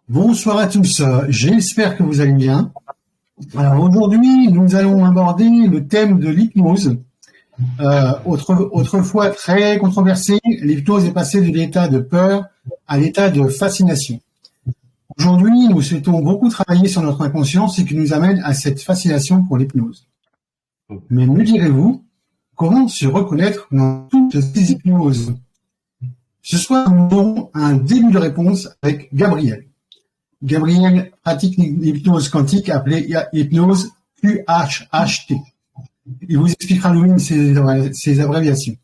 Bonsoir à tous, j'espère que vous allez bien. Alors aujourd'hui, nous allons aborder le thème de l'hypnose. Autrefois très controversé, l'hypnose est passée de l'état de peur à l'état de fascination. Aujourd'hui, nous souhaitons beaucoup travailler sur notre inconscient, ce qui nous amène à cette fascination pour l'hypnose. Mais me direz-vous, comment se reconnaître dans toutes ces hypnoses? Ce soir, nous aurons un début de réponse avec Gabriel. Gabriel pratique l'hypnose quantique appelée hypnose QHHT. Il vous expliquera lui-même ses abréviations.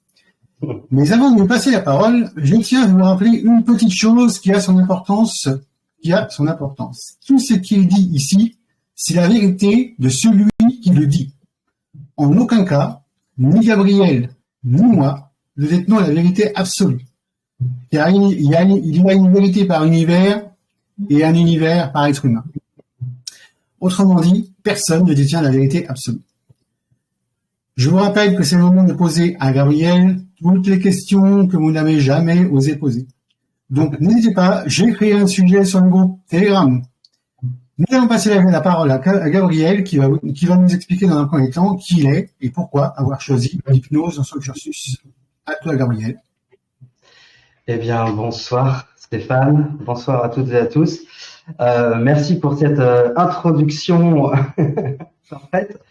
Mais avant de vous passer la parole, je tiens à vous rappeler une petite chose qui a son importance. Tout ce qui est dit ici, c'est la vérité de celui qui le dit. En aucun cas, ni Gabriel, ni moi, ne détenons la vérité absolue. Car il y a une vérité par univers et un univers par être humain. Autrement dit, personne ne détient la vérité absolue. Je vous rappelle que c'est le moment de poser à Gabriel toutes les questions que vous n'avez jamais osé poser. Donc n'hésitez pas, j'ai créé un sujet sur le groupe Telegram. Nous allons passer la parole à Gabriel qui va nous expliquer dans un premier temps qui il est et pourquoi avoir choisi l'hypnose dans son cursus. À toi Gabriel. Eh bien, bonsoir Stéphane, bonsoir à toutes et à tous. Merci pour cette introduction parfaite.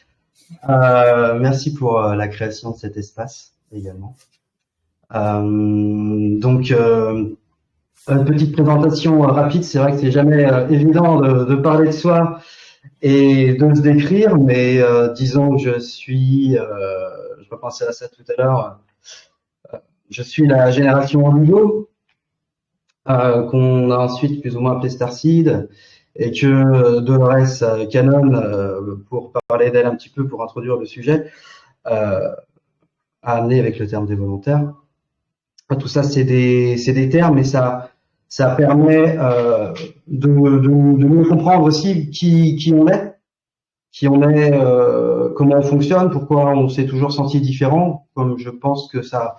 Merci pour la création de cet espace également. Une petite présentation rapide. C'est vrai que c'est jamais évident de parler de soi et de se décrire, mais disons que je suis, je repensais à ça tout à l'heure, je suis la génération Oligo, qu'on a ensuite plus ou moins appelé Starseed, et que Dolores Cannon, pour parler d'elle un petit peu, pour introduire le sujet, a amené avec le terme des volontaires. Tout ça, c'est des termes, mais ça permet de mieux comprendre aussi qui on est, comment on fonctionne, pourquoi on s'est toujours senti différent, comme je pense que ça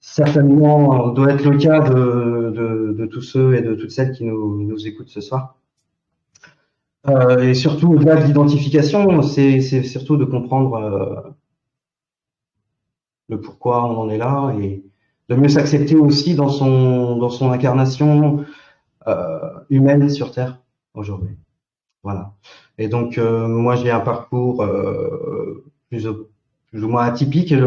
certainement doit être le cas de tous ceux et de toutes celles qui nous écoutent ce soir. Et surtout, au-delà de l'identification, c'est surtout de comprendre le pourquoi on en est là et de mieux s'accepter aussi dans son incarnation humaine sur Terre aujourd'hui. Voilà. Et donc, moi, j'ai un parcours plus ou moins atypique et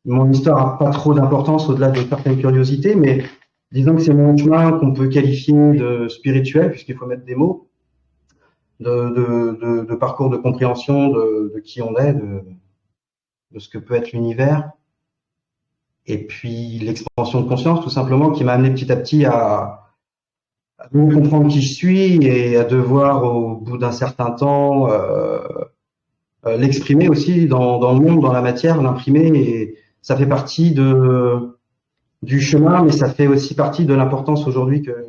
mon histoire n'a pas trop d'importance au-delà de certaines curiosités, mais disons que c'est mon chemin qu'on peut qualifier de spirituel, puisqu'il faut mettre des mots, de parcours de compréhension de qui on est, de ce que peut être l'univers, et puis l'expansion de conscience, tout simplement, qui m'a amené petit à petit à mieux comprendre qui je suis et à devoir, au bout d'un certain temps, l'exprimer aussi dans le monde, dans la matière, l'imprimer, et ça fait partie du chemin, mais ça fait aussi partie de l'importance aujourd'hui que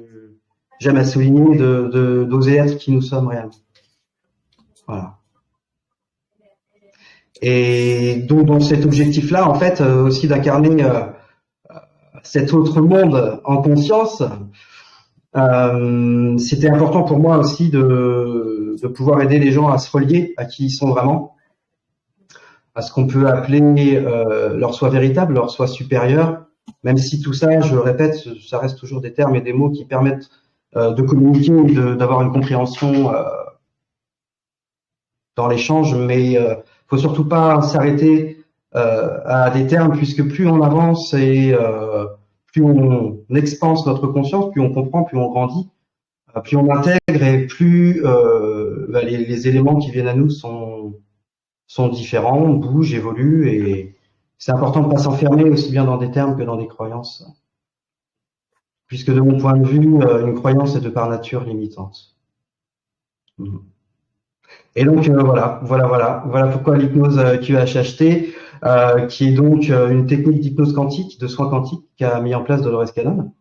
j'aime à souligner d'oser être qui nous sommes réellement. Voilà. Et donc dans cet objectif-là, en fait, aussi d'incarner cet autre monde en conscience, c'était important pour moi aussi de pouvoir aider les gens à se relier à qui ils sont vraiment, à ce qu'on peut appeler leur soi véritable, leur soi supérieur, même si tout ça, je le répète, ça reste toujours des termes et des mots qui permettent de communiquer et d'avoir une compréhension dans l'échange, mais faut surtout pas s'arrêter à des termes, puisque plus on avance et plus on expanse notre conscience, plus on comprend, plus on grandit, plus on intègre et plus les éléments qui viennent à nous sont différents, bougent, évoluent, et c'est important de ne pas s'enfermer aussi bien dans des termes que dans des croyances, puisque de mon point de vue, une croyance est de par nature limitante. Et donc voilà pourquoi l'hypnose QHHT, qui est donc une technique d'hypnose quantique, de soins quantiques, qu'a mis en place Dolores Cannon.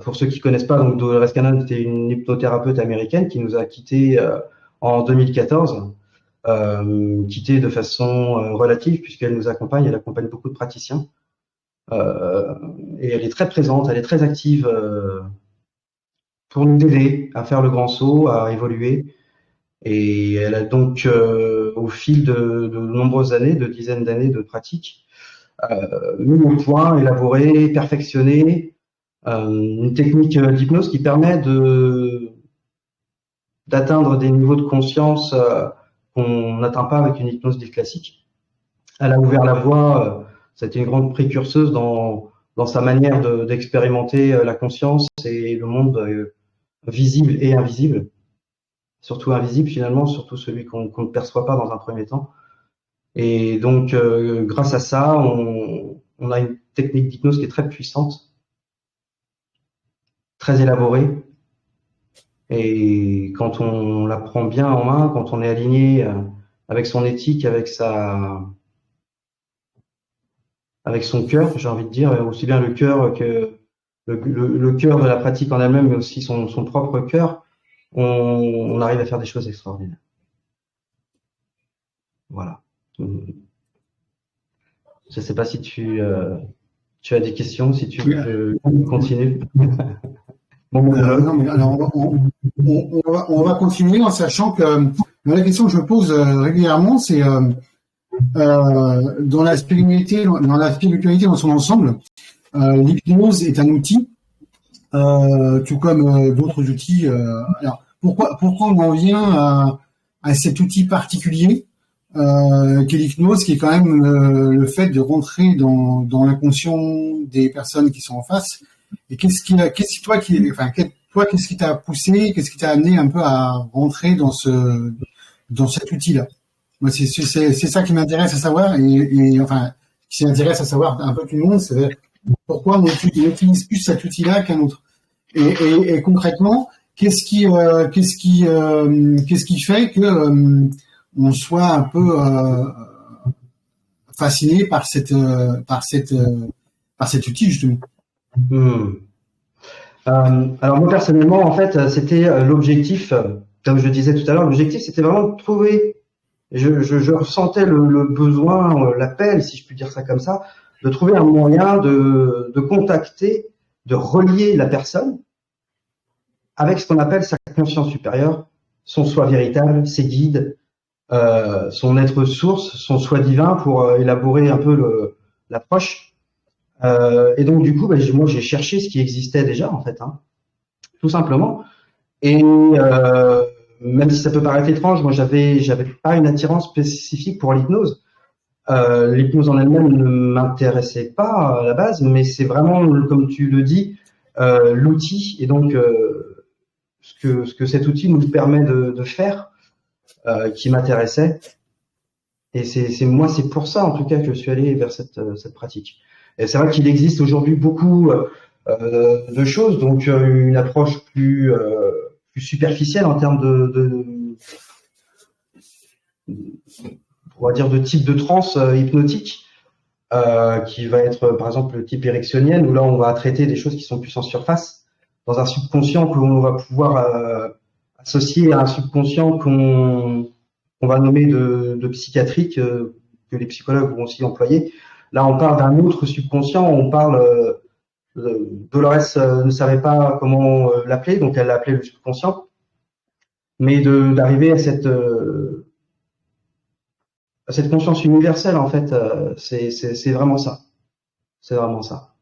Pour ceux qui connaissent pas, donc Dolores Cannon était une hypnothérapeute américaine qui nous a quittés en 2014, quittés de façon relative, puisqu'elle nous accompagne, elle accompagne beaucoup de praticiens. Et elle est très présente, elle est très active pour nous aider à faire le grand saut, à évoluer. Et elle a donc, au fil de nombreuses années, de dizaines d'années de pratique, mis au point, élaboré, perfectionné une technique d'hypnose qui permet d'atteindre des niveaux de conscience qu'on n'atteint pas avec une hypnose dite classique. Elle a ouvert la voie, c'était une grande précurseuse dans sa manière d'expérimenter la conscience et le monde visible et invisible. Surtout invisible finalement, surtout celui qu'on ne perçoit pas dans un premier temps. Et donc, grâce à ça, on a une technique d'hypnose qui est très puissante, très élaborée. Et quand on la prend bien en main, quand on est aligné avec son éthique, avec son cœur, j'ai envie de dire, aussi bien le cœur que le cœur de la pratique en elle-même, mais aussi son propre cœur, on arrive à faire des choses extraordinaires. Voilà. Je ne sais pas si tu as des questions, si tu veux continuer. Non, mais alors on va continuer en sachant que la question que je me pose régulièrement, c'est dans la spiritualité dans son ensemble, l'hypnose est un outil, tout comme d'autres outils. Alors pourquoi on en vient à cet outil particulier qu'est l'hypnose, qui est quand même le fait de rentrer dans l'inconscient des personnes qui sont en face. Et qu'est-ce qui t'a poussé, qu'est-ce qui t'a amené un peu à rentrer dans cet outil-là? Moi, c'est ça qui m'intéresse à savoir, et enfin, qui m'intéresse à savoir un peu tout le monde, c'est pourquoi on n'utilise plus cet outil-là qu'un autre. Et concrètement, qu'est-ce qui fait que on soit un peu fasciné par cet outil, justement? Alors moi personnellement, en fait, c'était l'objectif, comme je le disais tout à l'heure, l'objectif c'était vraiment de trouver, je ressentais le besoin, l'appel, si je puis dire ça comme ça, de trouver un moyen de contacter, de relier la personne avec ce qu'on appelle sa conscience supérieure, son soi véritable, ses guides, son être source, son soi divin, pour élaborer un peu l'approche. Et donc du coup, moi j'ai cherché ce qui existait déjà en fait, tout simplement. Et même si ça peut paraître étrange, moi j'avais pas une attirance spécifique pour l'hypnose. L'hypnose en elle-même ne m'intéressait pas à la base, mais c'est vraiment, comme tu le dis, l'outil, et donc ce que cet outil nous permet de faire, qui m'intéressait. Et c'est pour ça en tout cas que je suis allé vers cette pratique. Et c'est vrai qu'il existe aujourd'hui beaucoup de choses, donc une approche plus superficielle en termes on va dire de type de transe hypnotique, qui va être par exemple le type érectionnel, où là on va traiter des choses qui sont plus en surface, dans un subconscient que l'on va pouvoir associer à un subconscient qu'on va nommer de psychiatrique, que les psychologues vont aussi employer. Là, on parle d'un autre subconscient, on parle, Dolores ne savait pas comment l'appeler, donc elle l'a appelé le subconscient, mais d'arriver à cette conscience universelle, en fait, c'est vraiment ça. C'est vraiment ça.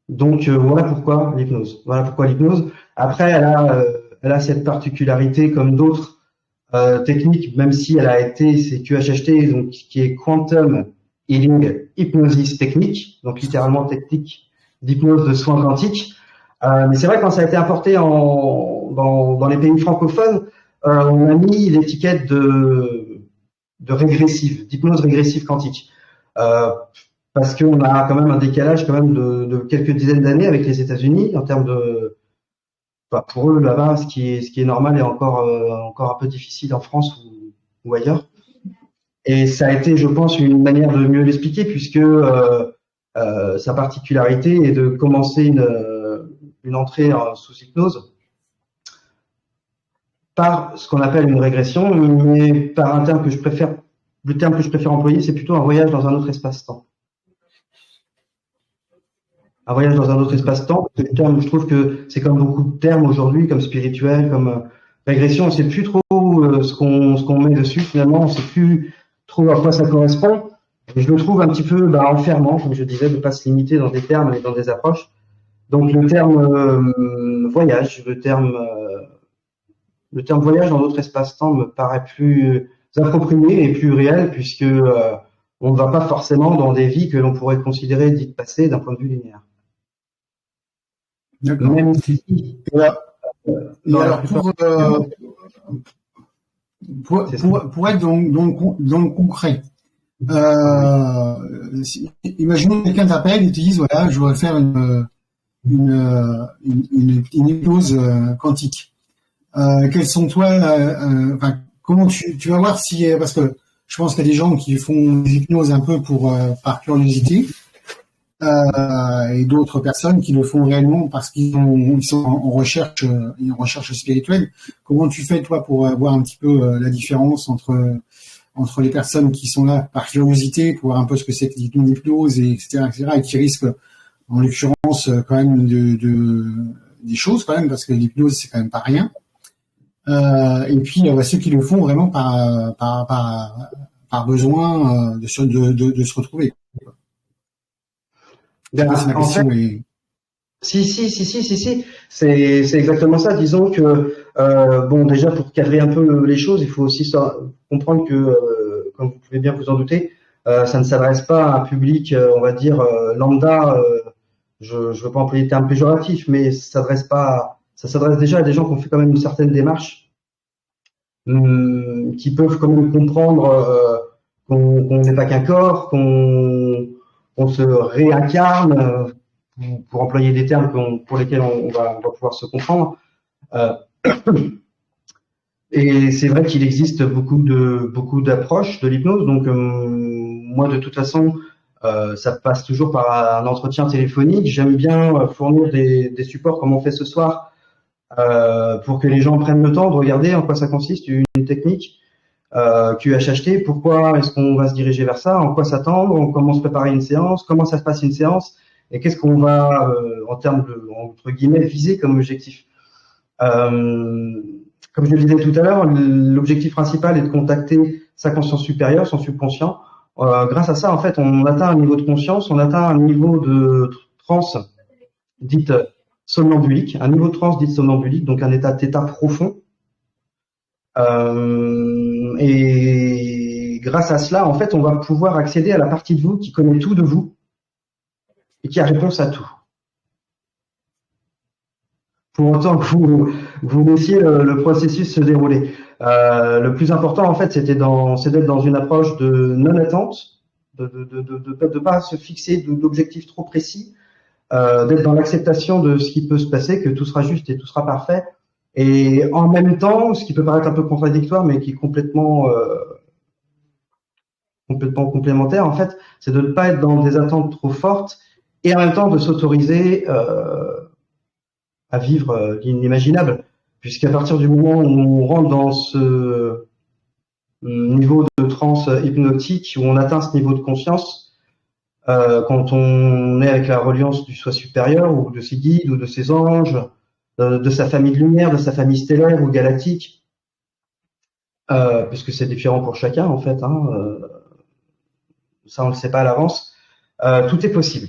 Donc, voilà pourquoi l'hypnose. Voilà pourquoi l'hypnose. Après, elle a cette particularité comme d'autres techniques, même si elle a été, c'est QHHT, donc qui est Quantum Healing Hypnosis Technique, donc littéralement technique d'hypnose de soins quantiques. Mais c'est vrai, quand ça a été importé dans les pays francophones, on a mis l'étiquette de régressive, d'hypnose régressive quantique, parce qu'on a quand même un décalage quand même de quelques dizaines d'années avec les États-Unis en termes de, pour eux là-bas, ce qui est normal est encore un peu difficile en France ou ailleurs. Et ça a été, je pense, une manière de mieux l'expliquer, puisque sa particularité est de commencer une entrée sous hypnose par ce qu'on appelle une régression, mais par un terme le terme que je préfère employer, c'est plutôt un voyage dans un autre espace-temps. un voyage dans un autre espace-temps. Le terme, je trouve que c'est comme beaucoup de termes aujourd'hui, comme spirituel, comme régression. On sait plus trop ce qu'on met dessus. Finalement, on sait plus trop à quoi ça correspond. Et je le trouve un petit peu enfermant, comme je disais, de pas se limiter dans des termes et dans des approches. Donc le terme voyage, le terme voyage dans d'autres espaces-temps me paraît plus approprié et plus réel, puisque on ne va pas forcément dans des vies que l'on pourrait considérer dites passées d'un point de vue linéaire. D'accord. Même si alors pour être donc concret, imaginons que quelqu'un t'appelle et te dise voilà, je voudrais faire une hypnose quantique. Quels sont comment tu vas voir si, parce que je pense qu'il y a des gens qui font des hypnoses un peu par curiosité, et d'autres personnes qui le font réellement parce qu'ils sont en recherche spirituelle. Comment tu fais toi pour voir un petit peu la différence entre les personnes qui sont là par curiosité pour voir un peu ce que c'est que l'hypnose, etc., et qui risquent en l'occurrence quand même des choses quand même, parce que l'hypnose c'est quand même pas rien. Et puis ceux qui le font vraiment par besoin de se retrouver. En fait, si, c'est exactement ça. Disons que déjà pour cadrer un peu les choses, il faut aussi comprendre que, comme vous pouvez bien vous en douter, ça ne s'adresse pas à un public, on va dire lambda. Je ne veux pas employer le terme péjoratif, mais ça s'adresse déjà à des gens qui ont fait quand même une certaine démarche, qui peuvent quand même comprendre qu'on n'est pas qu'un corps, qu'on se réincarne, pour employer des termes pour lesquels on va pouvoir se comprendre. Et c'est vrai qu'il existe beaucoup d'approches de l'hypnose. Donc moi, de toute façon, ça passe toujours par un entretien téléphonique. J'aime bien fournir des supports comme on fait ce soir, pour que les gens prennent le temps de regarder en quoi ça consiste une technique QHHT. Pourquoi est-ce qu'on va se diriger vers ça? En quoi s'attendre? Comment se préparer une séance? Comment ça se passe une séance? Et qu'est-ce qu'on va, en termes de, entre guillemets, viser comme objectif? Comme je le disais tout à l'heure, l'objectif principal est de contacter sa conscience supérieure, son subconscient. Grâce à ça, en fait, on atteint un niveau de conscience, on atteint un niveau de transe dite somnambulique, donc un état thêta profond. Et grâce à cela, en fait, on va pouvoir accéder à la partie de vous qui connaît tout de vous et qui a réponse à tout. Pour autant que vous laissiez le processus se dérouler. Le plus important, en fait, c'est d'être dans une approche de non-attente, de pas se fixer d'objectifs trop précis, d'être dans l'acceptation de ce qui peut se passer, que tout sera juste et tout sera parfait. Et en même temps, ce qui peut paraître un peu contradictoire, mais qui est complètement complémentaire, en fait, c'est de ne pas être dans des attentes trop fortes et en même temps de s'autoriser à vivre l'inimaginable, puisqu'à partir du moment où on rentre dans ce niveau de transe hypnotique, où on atteint ce niveau de conscience, quand on est avec la reliance du soi supérieur ou de ses guides ou de ses anges, de sa famille de lumière, de sa famille stellaire ou galactique, puisque c'est différent pour chacun en fait, ça on ne le sait pas à l'avance, tout est possible.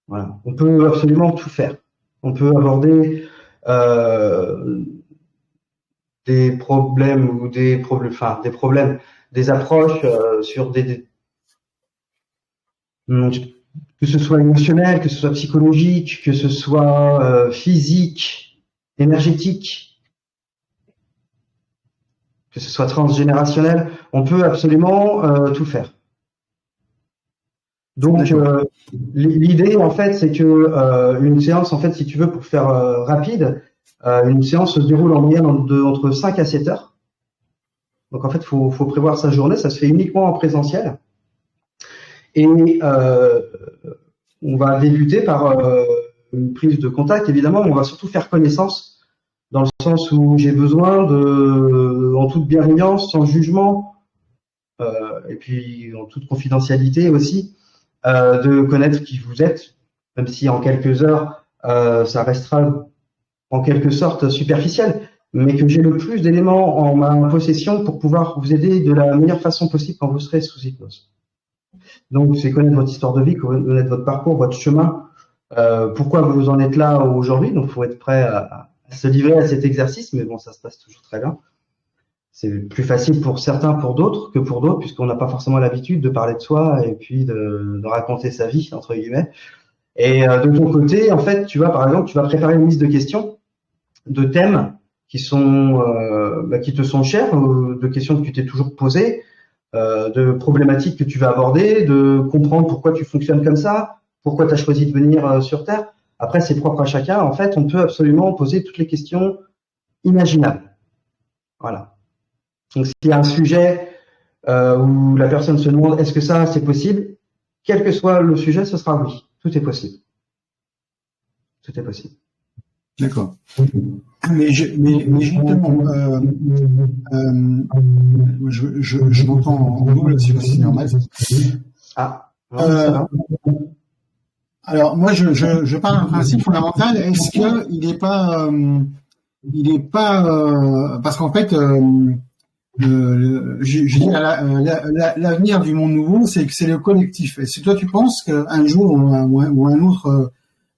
Voilà. On peut absolument tout faire. On peut aborder des problèmes ou des approches sur que ce soit émotionnel, que ce soit psychologique, que ce soit physique, énergétique, que ce soit transgénérationnel, on peut absolument tout faire. Donc l'idée en fait, c'est que une séance, en fait, si tu veux, pour faire rapide, une séance se déroule en moyenne entre 5 à 7 heures. Donc en fait, faut prévoir sa journée, ça se fait uniquement en présentiel. Et on va débuter par une prise de contact, évidemment, mais on va surtout faire connaissance, dans le sens où j'ai besoin en toute bienveillance, sans jugement, et puis en toute confidentialité aussi, de connaître qui vous êtes, même si en quelques heures, ça restera en quelque sorte superficiel, mais que j'ai le plus d'éléments en ma possession pour pouvoir vous aider de la meilleure façon possible quand vous serez sous hypnose. Donc, c'est connaître votre histoire de vie, connaître votre parcours, votre chemin, pourquoi vous en êtes là aujourd'hui. Donc, il faut être prêt à se livrer à cet exercice, mais bon, ça se passe toujours très bien. C'est plus facile pour certains, pour d'autres, que pour d'autres, puisqu'on n'a pas forcément l'habitude de parler de soi et puis de raconter sa vie, entre guillemets. Et de ton côté, en fait, tu vas, par exemple, tu vas préparer une liste de questions, de thèmes qui te sont chers, de questions que tu t'es toujours posées, de problématiques que tu vas aborder, de comprendre pourquoi tu fonctionnes comme ça, pourquoi tu as choisi de venir sur Terre. Après, c'est propre à chacun. En fait, on peut absolument poser toutes les questions imaginables. Voilà. Donc, s'il y a un sujet où la personne se demande est-ce que ça, c'est possible, quel que soit le sujet, ce sera oui. Tout est possible. Tout est possible. D'accord. Mais justement, je m'entends en double, si c'est normal. Ah, ça va. Alors moi, je parle d'un principe fondamental. Est-ce que il est pas, parce qu'en fait, je dis l'avenir du monde nouveau, c'est que c'est le collectif. Est-ce que toi tu penses qu'un jour ou un autre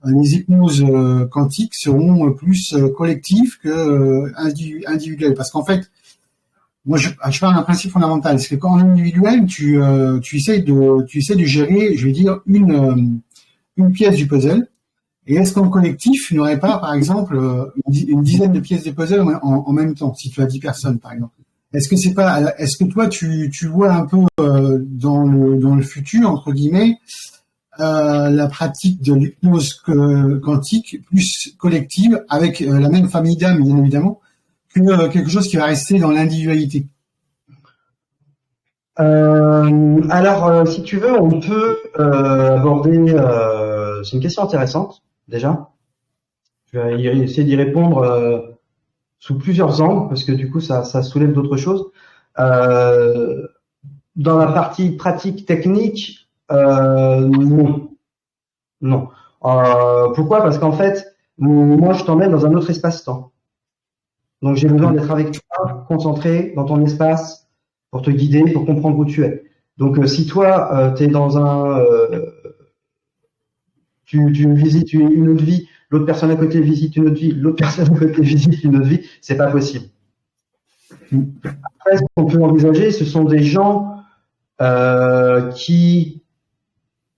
les hypnoses quantiques seront plus collectives que individuelles? Parce qu'en fait, moi je parle d'un principe fondamental, c'est que quand en individuel, tu essaies de gérer, je vais dire, une pièce du puzzle. Et est-ce qu'en collectif, tu n'aurais pas, par exemple, une dizaine de pièces de puzzle en même temps, si tu as 10 personnes, par exemple? Est-ce que toi, tu vois un peu dans le futur, entre guillemets, la pratique de l'hypnose quantique plus collective, avec la même famille d'âmes, bien évidemment, que quelque chose qui va rester dans l'individualité? Alors, si tu veux, on peut aborder. C'est une question intéressante, déjà. Je vais essayer d'y répondre sous plusieurs angles, parce que du coup, ça soulève d'autres choses. Dans la partie pratique technique, non. Non. Pourquoi? Parce qu'en fait, moi, je t'emmène dans un autre espace-temps. Donc, j'ai besoin d'être avec toi, concentré dans ton espace, pour te guider, pour comprendre où tu es. Donc, si toi, tu es dans tu visites une autre vie, l'autre personne à côté visite une autre vie, l'autre personne à côté visite une autre vie, c'est pas possible. Après, ce qu'on peut envisager, ce sont des gens qui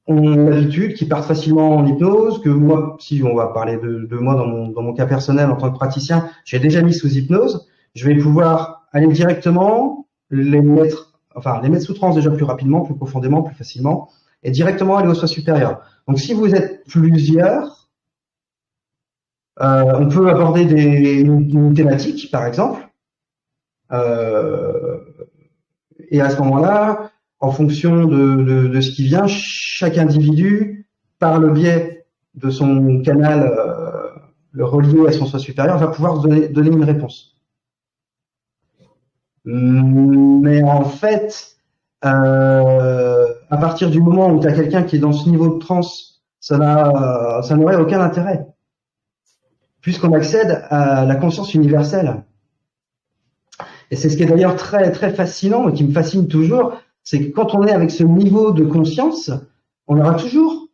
ont l'habitude, qui partent facilement en hypnose, que moi, si on va parler de moi dans mon cas personnel en tant que praticien, j'ai déjà mis sous hypnose, je vais pouvoir aller directement les mettre sous transe déjà plus rapidement, plus profondément, plus facilement, et directement aller au soi supérieur. Donc si vous êtes plusieurs, on peut aborder une thématique, par exemple, et à ce moment-là, en fonction de ce qui vient, chaque individu, par le biais de son canal le relié à son soi supérieur, va pouvoir donner une réponse. Mais en fait, à partir du moment où tu as quelqu'un qui est dans ce niveau de transe, ça n'aurait aucun intérêt, puisqu'on accède à la conscience universelle. Et c'est ce qui est d'ailleurs très très fascinant et qui me fascine toujours, c'est que quand on est avec ce niveau de conscience, on aura toujours,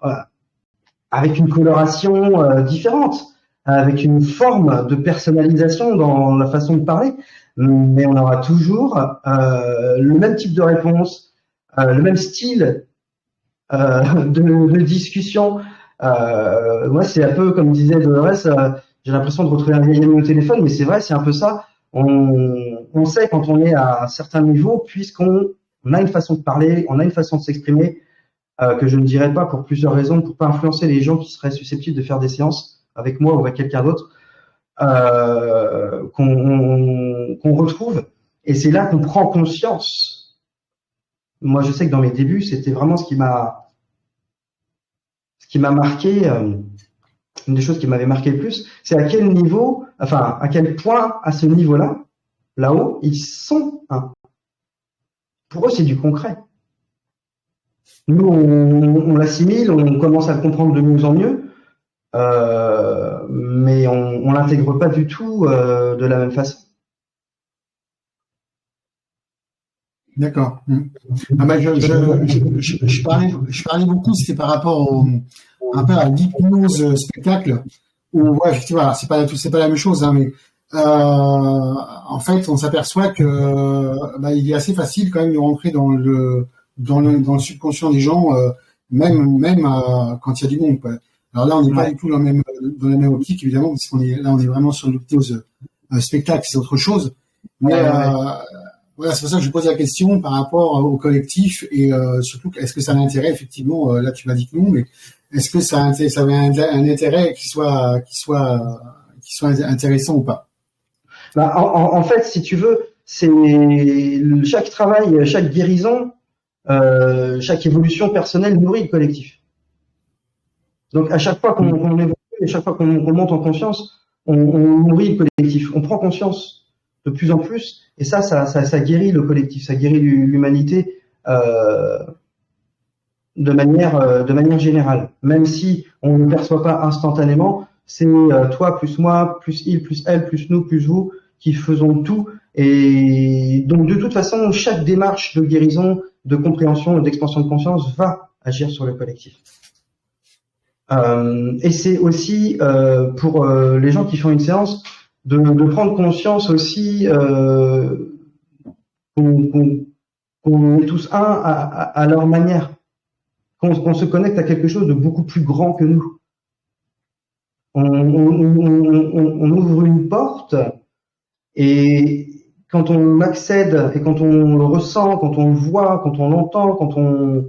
avec une coloration différente, avec une forme de personnalisation dans la façon de parler, mais on aura toujours le même type de réponse, le même style de discussion. Moi, c'est un peu comme disait Dolores, j'ai l'impression de retrouver un vieil ami au téléphone, mais c'est vrai, c'est un peu ça. On sait quand on est à un certain niveau, puisqu'on a une façon de parler, on a une façon de s'exprimer, que je ne dirais pas pour plusieurs raisons, pour pas influencer les gens qui seraient susceptibles de faire des séances avec moi ou avec quelqu'un d'autre, qu'on retrouve. Et c'est là qu'on prend conscience. Moi, je sais que dans mes débuts, c'était vraiment ce qui m'a marqué, une des choses qui m'avait marqué le plus, c'est à quel niveau, enfin, à quel point, à ce niveau-là, là-haut, ils sont un. Pour eux, c'est du concret. Nous, on l'assimile, on commence à le comprendre de mieux en mieux, mais on l'intègre pas du tout de la même façon. D'accord. Ah ben je parlais beaucoup, c'était par rapport un peu à l'hypnose spectacle, où ouais, effectivement, alors c'est pas la même chose, hein, mais en fait, on s'aperçoit que il est assez facile quand même de rentrer dans le subconscient des gens, même quand il y a du monde, quoi. Alors là, on n'est pas du tout dans la même optique, évidemment, parce qu'on est là, on est vraiment sur l'hypnose spectacle, c'est autre chose. Mais voilà, c'est pour ça que je pose la question par rapport au collectif et surtout, est-ce que ça a un intérêt, effectivement, là tu m'as dit que non, mais est-ce que ça avait un intérêt qui soit intéressant ou pas? En fait, si tu veux, c'est chaque travail, chaque guérison, chaque évolution personnelle nourrit le collectif. Donc à chaque fois qu'on évolue, à chaque fois qu'on monte en conscience, on nourrit le collectif. On prend conscience de plus en plus, et ça guérit le collectif, ça guérit l'humanité de manière générale. Même si on ne le perçoit pas instantanément, c'est toi plus moi, plus il, plus elle, plus nous, plus vous, qui faisons tout. Et donc de toute façon, chaque démarche de guérison, de compréhension et d'expansion de conscience va agir sur le collectif. Et c'est aussi pour les gens qui font une séance de prendre conscience aussi qu'on est tous un à leur manière, qu'on se connecte à quelque chose de beaucoup plus grand que nous. On ouvre une porte et quand on accède et quand on le ressent, quand on le voit, quand on l'entend, quand on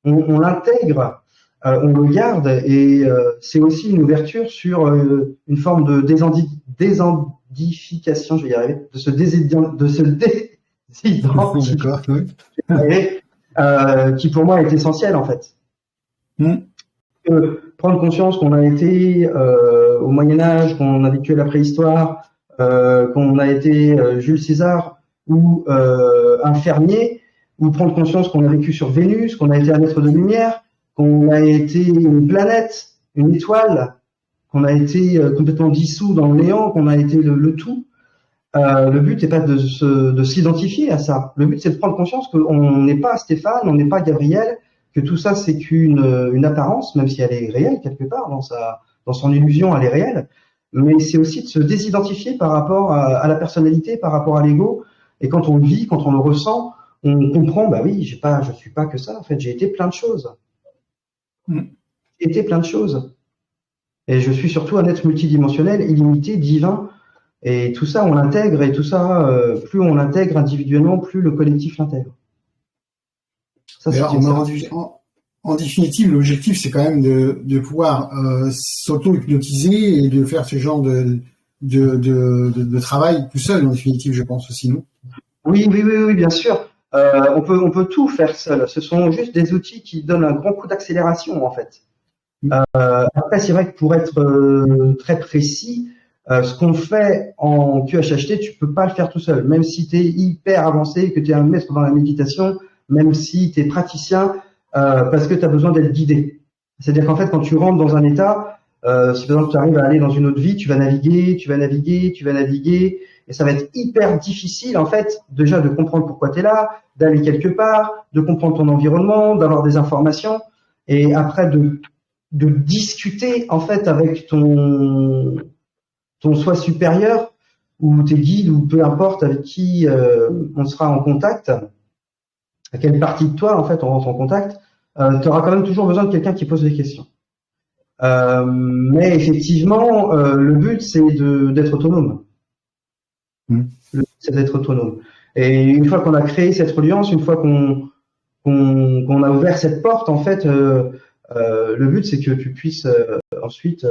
l'intègre, on le garde et c'est aussi une ouverture sur une forme de désidentification, je vais y arriver, de se désidentifier, qui pour moi est essentiel en fait. Prendre conscience qu'on a été au Moyen-Âge, qu'on a vécu à la préhistoire, qu'on a été Jules César ou un fermier, ou prendre conscience qu'on a vécu sur Vénus, qu'on a été un être de lumière, qu'on a été une planète, une étoile, qu'on a été complètement dissous dans le néant, qu'on a été le tout. Le but n'est pas de s'identifier à ça. Le but, c'est de prendre conscience qu'on n'est pas Stéphane, on n'est pas Gabriel, que tout ça, c'est qu'une apparence, même si elle est réelle quelque part, dans son illusion, elle est réelle. Mais c'est aussi de se désidentifier par rapport à la personnalité, par rapport à l'ego. Et quand on le vit, quand on le ressent, on comprend, bah oui, je suis pas que ça, en fait, j'ai été plein de choses. J'ai été plein de choses. Et je suis surtout un être multidimensionnel, illimité, divin. Et tout ça, on l'intègre, et tout ça, plus on l'intègre individuellement, plus le collectif l'intègre. En définitive, l'objectif, c'est quand même de pouvoir s'auto-hypnotiser et de faire ce genre de travail tout seul, en définitive, je pense aussi, non? Oui, bien sûr. On peut tout faire seul. Ce sont juste des outils qui donnent un grand coup d'accélération, en fait. Après, c'est vrai que pour être très précis, ce qu'on fait en QHHT, tu peux pas le faire tout seul. Même si tu es hyper avancé, que tu es un maître dans la méditation, même si tu es praticien, parce que tu as besoin d'être guidé. C'est-à-dire qu'en fait, quand tu rentres dans un état, si par exemple tu arrives à aller dans une autre vie, tu vas naviguer, et ça va être hyper difficile en fait déjà de comprendre pourquoi tu es là, d'aller quelque part, de comprendre ton environnement, d'avoir des informations, et après de discuter en fait avec ton soi supérieur ou tes guides ou peu importe avec qui on sera en contact, à quelle partie de toi en fait on rentre en contact, tu auras quand même toujours besoin de quelqu'un qui pose des questions. Mais effectivement, le but c'est d'être autonome. Le but c'est d'être autonome. Et une fois qu'on a créé cette reliance, une fois qu'on a ouvert cette porte, en fait, le but c'est que tu puisses ensuite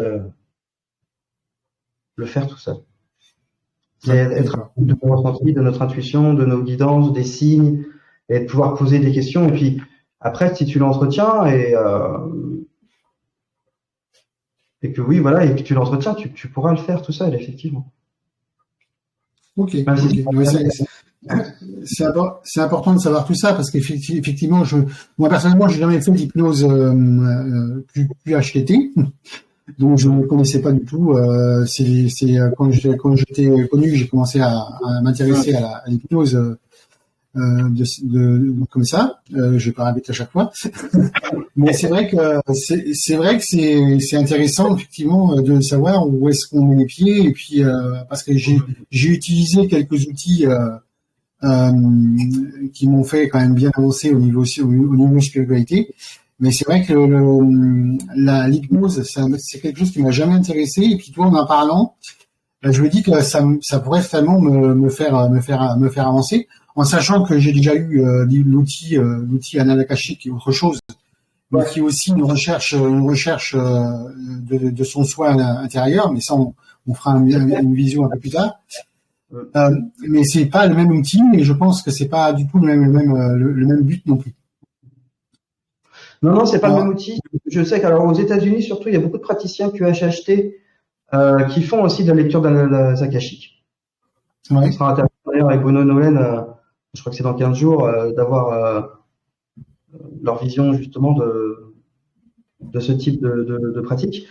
le faire tout seul. C'est être de nos ressentis, de notre intuition, de nos guidances, des signes, et de pouvoir poser des questions. Et puis après, si tu l'entretiens et que oui, voilà, et que tu l'entretiens, tu pourras le faire tout seul, effectivement. Ok. C'est important de savoir tout ça parce qu'effectivement, moi personnellement, j'ai jamais fait d'hypnose QHTT. donc je ne connaissais pas du tout. Quand j'étais connu, j'ai commencé à m'intéresser à l'hypnose comme ça. Je vais pas répéter à chaque fois, mais c'est vrai que c'est intéressant effectivement de savoir où est-ce qu'on met les pieds et puis parce que j'ai utilisé quelques outils qui m'ont fait quand même bien avancer au niveau spiritualité. Mais c'est vrai que l'hypnose, c'est quelque chose qui m'a jamais intéressé. Et puis toi, en parlant, je me dis que ça pourrait vraiment me faire avancer, en sachant que j'ai déjà eu l'outil Anal Akashique et autre chose, mais qui est aussi une recherche de son soi intérieur. Mais ça, on fera une vision un peu plus tard. Mais c'est pas le même outil, et je pense que c'est pas du tout le même but non plus. Non, c'est pas le même outil. Je sais qu'alors aux États-Unis, surtout, il y a beaucoup de praticiens QHHT qui font aussi de la lecture d'Anal Akashique. Ouais. On sera intéressant d'ailleurs avec Bruno Noël, je crois que c'est dans 15 jours, d'avoir leur vision justement de ce type de pratique.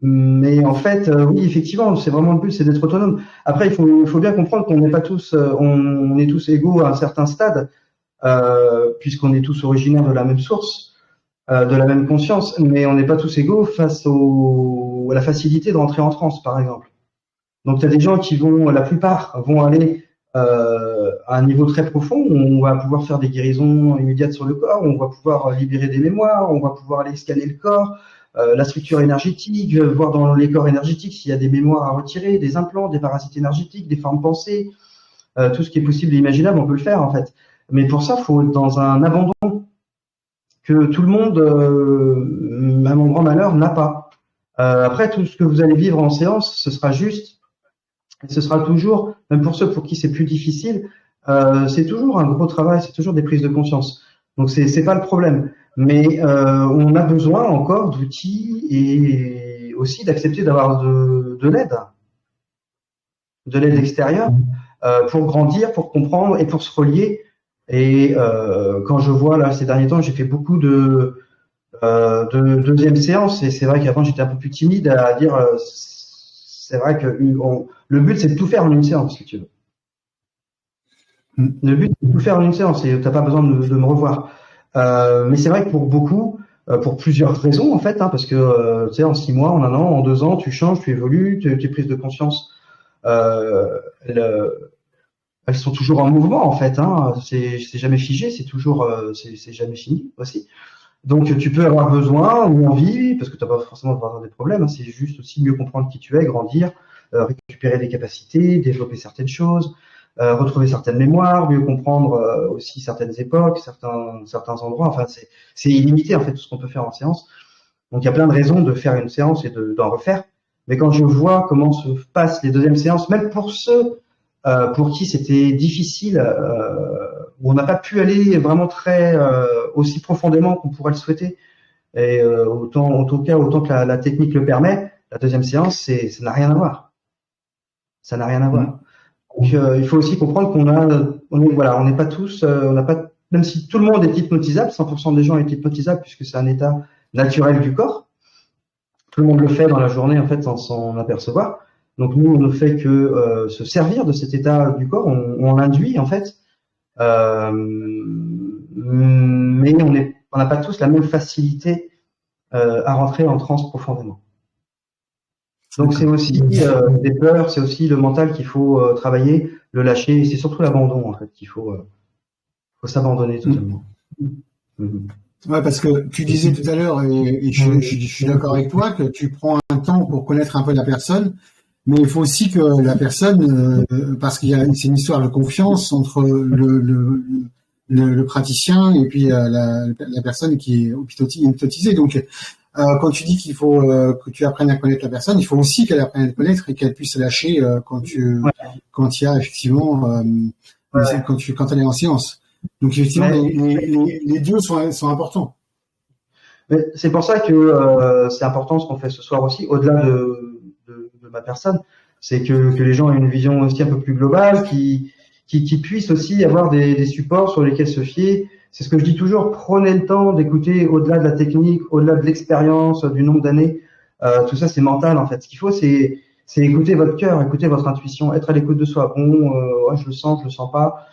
Mais en fait, oui, effectivement, c'est vraiment le but, c'est d'être autonome. Après, il faut bien comprendre qu'on n'est pas tous, on est tous égaux à un certain stade. Puisqu'on est tous originaires de la même source, de la même conscience, mais on n'est pas tous égaux face à la facilité de rentrer en transe, par exemple. Donc, il y a des gens qui la plupart vont aller à un niveau très profond, où on va pouvoir faire des guérisons immédiates sur le corps, on va pouvoir libérer des mémoires, on va pouvoir aller scanner le corps, la structure énergétique, voir dans les corps énergétiques s'il y a des mémoires à retirer, des implants, des parasites énergétiques, des formes pensées, tout ce qui est possible et imaginable, on peut le faire en fait. Mais pour ça, il faut être dans un abandon que tout le monde, à mon grand malheur, n'a pas. Après, tout ce que vous allez vivre en séance, ce sera juste, et ce sera toujours, même pour ceux pour qui c'est plus difficile, c'est toujours un gros travail, c'est toujours des prises de conscience. Donc c'est pas le problème. Mais on a besoin encore d'outils et aussi d'accepter d'avoir de l'aide extérieure pour grandir, pour comprendre et pour se relier. Et quand je vois là ces derniers temps, j'ai fait beaucoup de deuxième séance, et c'est vrai qu'avant j'étais un peu plus timide à dire. C'est vrai que le but c'est de tout faire en une séance, si tu veux. Le but c'est de tout faire en une séance, et t'as pas besoin de me revoir. Mais c'est vrai que pour beaucoup, pour plusieurs raisons en fait, parce que tu sais, en 6 mois, en 1 an, en 2 ans, tu changes, tu évolues, tes prises de conscience. Elles sont toujours en mouvement en fait, c'est jamais figé, c'est toujours c'est jamais fini aussi. Donc tu peux avoir besoin ou envie, parce que tu n'as pas forcément besoin des problèmes, c'est juste aussi mieux comprendre qui tu es, grandir, récupérer des capacités, développer certaines choses, retrouver certaines mémoires, mieux comprendre aussi certaines époques, certains endroits. Enfin c'est illimité en fait tout ce qu'on peut faire en séance. Donc il y a plein de raisons de faire une séance et d'en refaire. Mais quand je vois comment se passent les deuxièmes séances, même pour ceux pour qui c'était difficile, où on n'a pas pu aller vraiment aussi profondément qu'on pourrait le souhaiter, et autant que la technique le permet, la deuxième séance, ça n'a rien à voir. Ça n'a rien à voir. Donc il faut aussi comprendre on n'est pas tous, on n'a pas, même si tout le monde est hypnotisable, 100% des gens est hypnotisable puisque c'est un état naturel du corps. Tout le monde le fait dans la journée en fait sans s'en apercevoir. Donc nous, on ne fait que se servir de cet état du corps, on l'induit en fait, mais on n'a pas tous la même facilité à rentrer en transe profondément. Donc c'est aussi des peurs, c'est aussi le mental qu'il faut travailler, le lâcher, et c'est surtout l'abandon en fait qu'il faut s'abandonner totalement. Ouais, parce que tu disais tout à l'heure, et je suis d'accord avec toi, que tu prends un temps pour connaître un peu la personne. Mais il faut aussi que la personne, parce c'est une histoire de confiance entre le praticien et puis la personne qui est hypnotisée. Donc, quand tu dis qu'il faut que tu apprennes à connaître la personne, il faut aussi qu'elle apprenne à te connaître et qu'elle puisse se lâcher quand il y a effectivement quand elle est en séance. Donc effectivement, les deux sont importants. C'est pour ça que c'est important ce qu'on fait ce soir aussi, au-delà de ma personne, c'est que les gens aient une vision aussi un peu plus globale, qui qui puissent aussi avoir des supports sur lesquels se fier. C'est ce que je dis toujours, prenez le temps d'écouter au-delà de la technique, au-delà de l'expérience, du nombre d'années. Tout ça, c'est mental en fait. Ce qu'il faut, c'est écouter votre cœur, écouter votre intuition, être à l'écoute de soi. Bon, ouais, je le sens pas.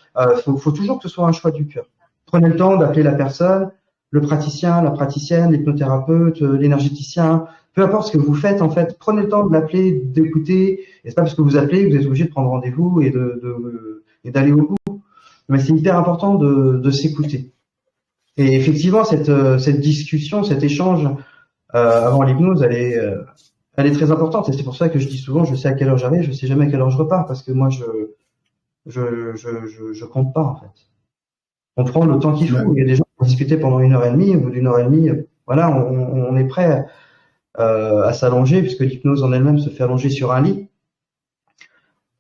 Faut toujours que ce soit un choix du cœur. Prenez le temps d'appeler la personne, le praticien, la praticienne, l'hypnothérapeute, l'énergéticien, peu importe ce que vous faites en fait. Prenez le temps de l'appeler, d'écouter. Et c'est pas parce que vous appelez que vous êtes obligé de prendre rendez-vous et d'aller au bout. Mais c'est hyper important de s'écouter. Et effectivement, cette discussion, cet échange avant l'hypnose, elle est très importante. Et c'est pour ça que je dis souvent, je sais à quelle heure j'arrive, je sais jamais à quelle heure je repars, parce que moi, je compte pas en fait. On prend le temps qu'il faut. Il y a des gens qui vont discuter pendant 1h30. Au bout d'1h30, voilà, on est prêt à s'allonger, puisque l'hypnose en elle-même se fait allonger sur un lit.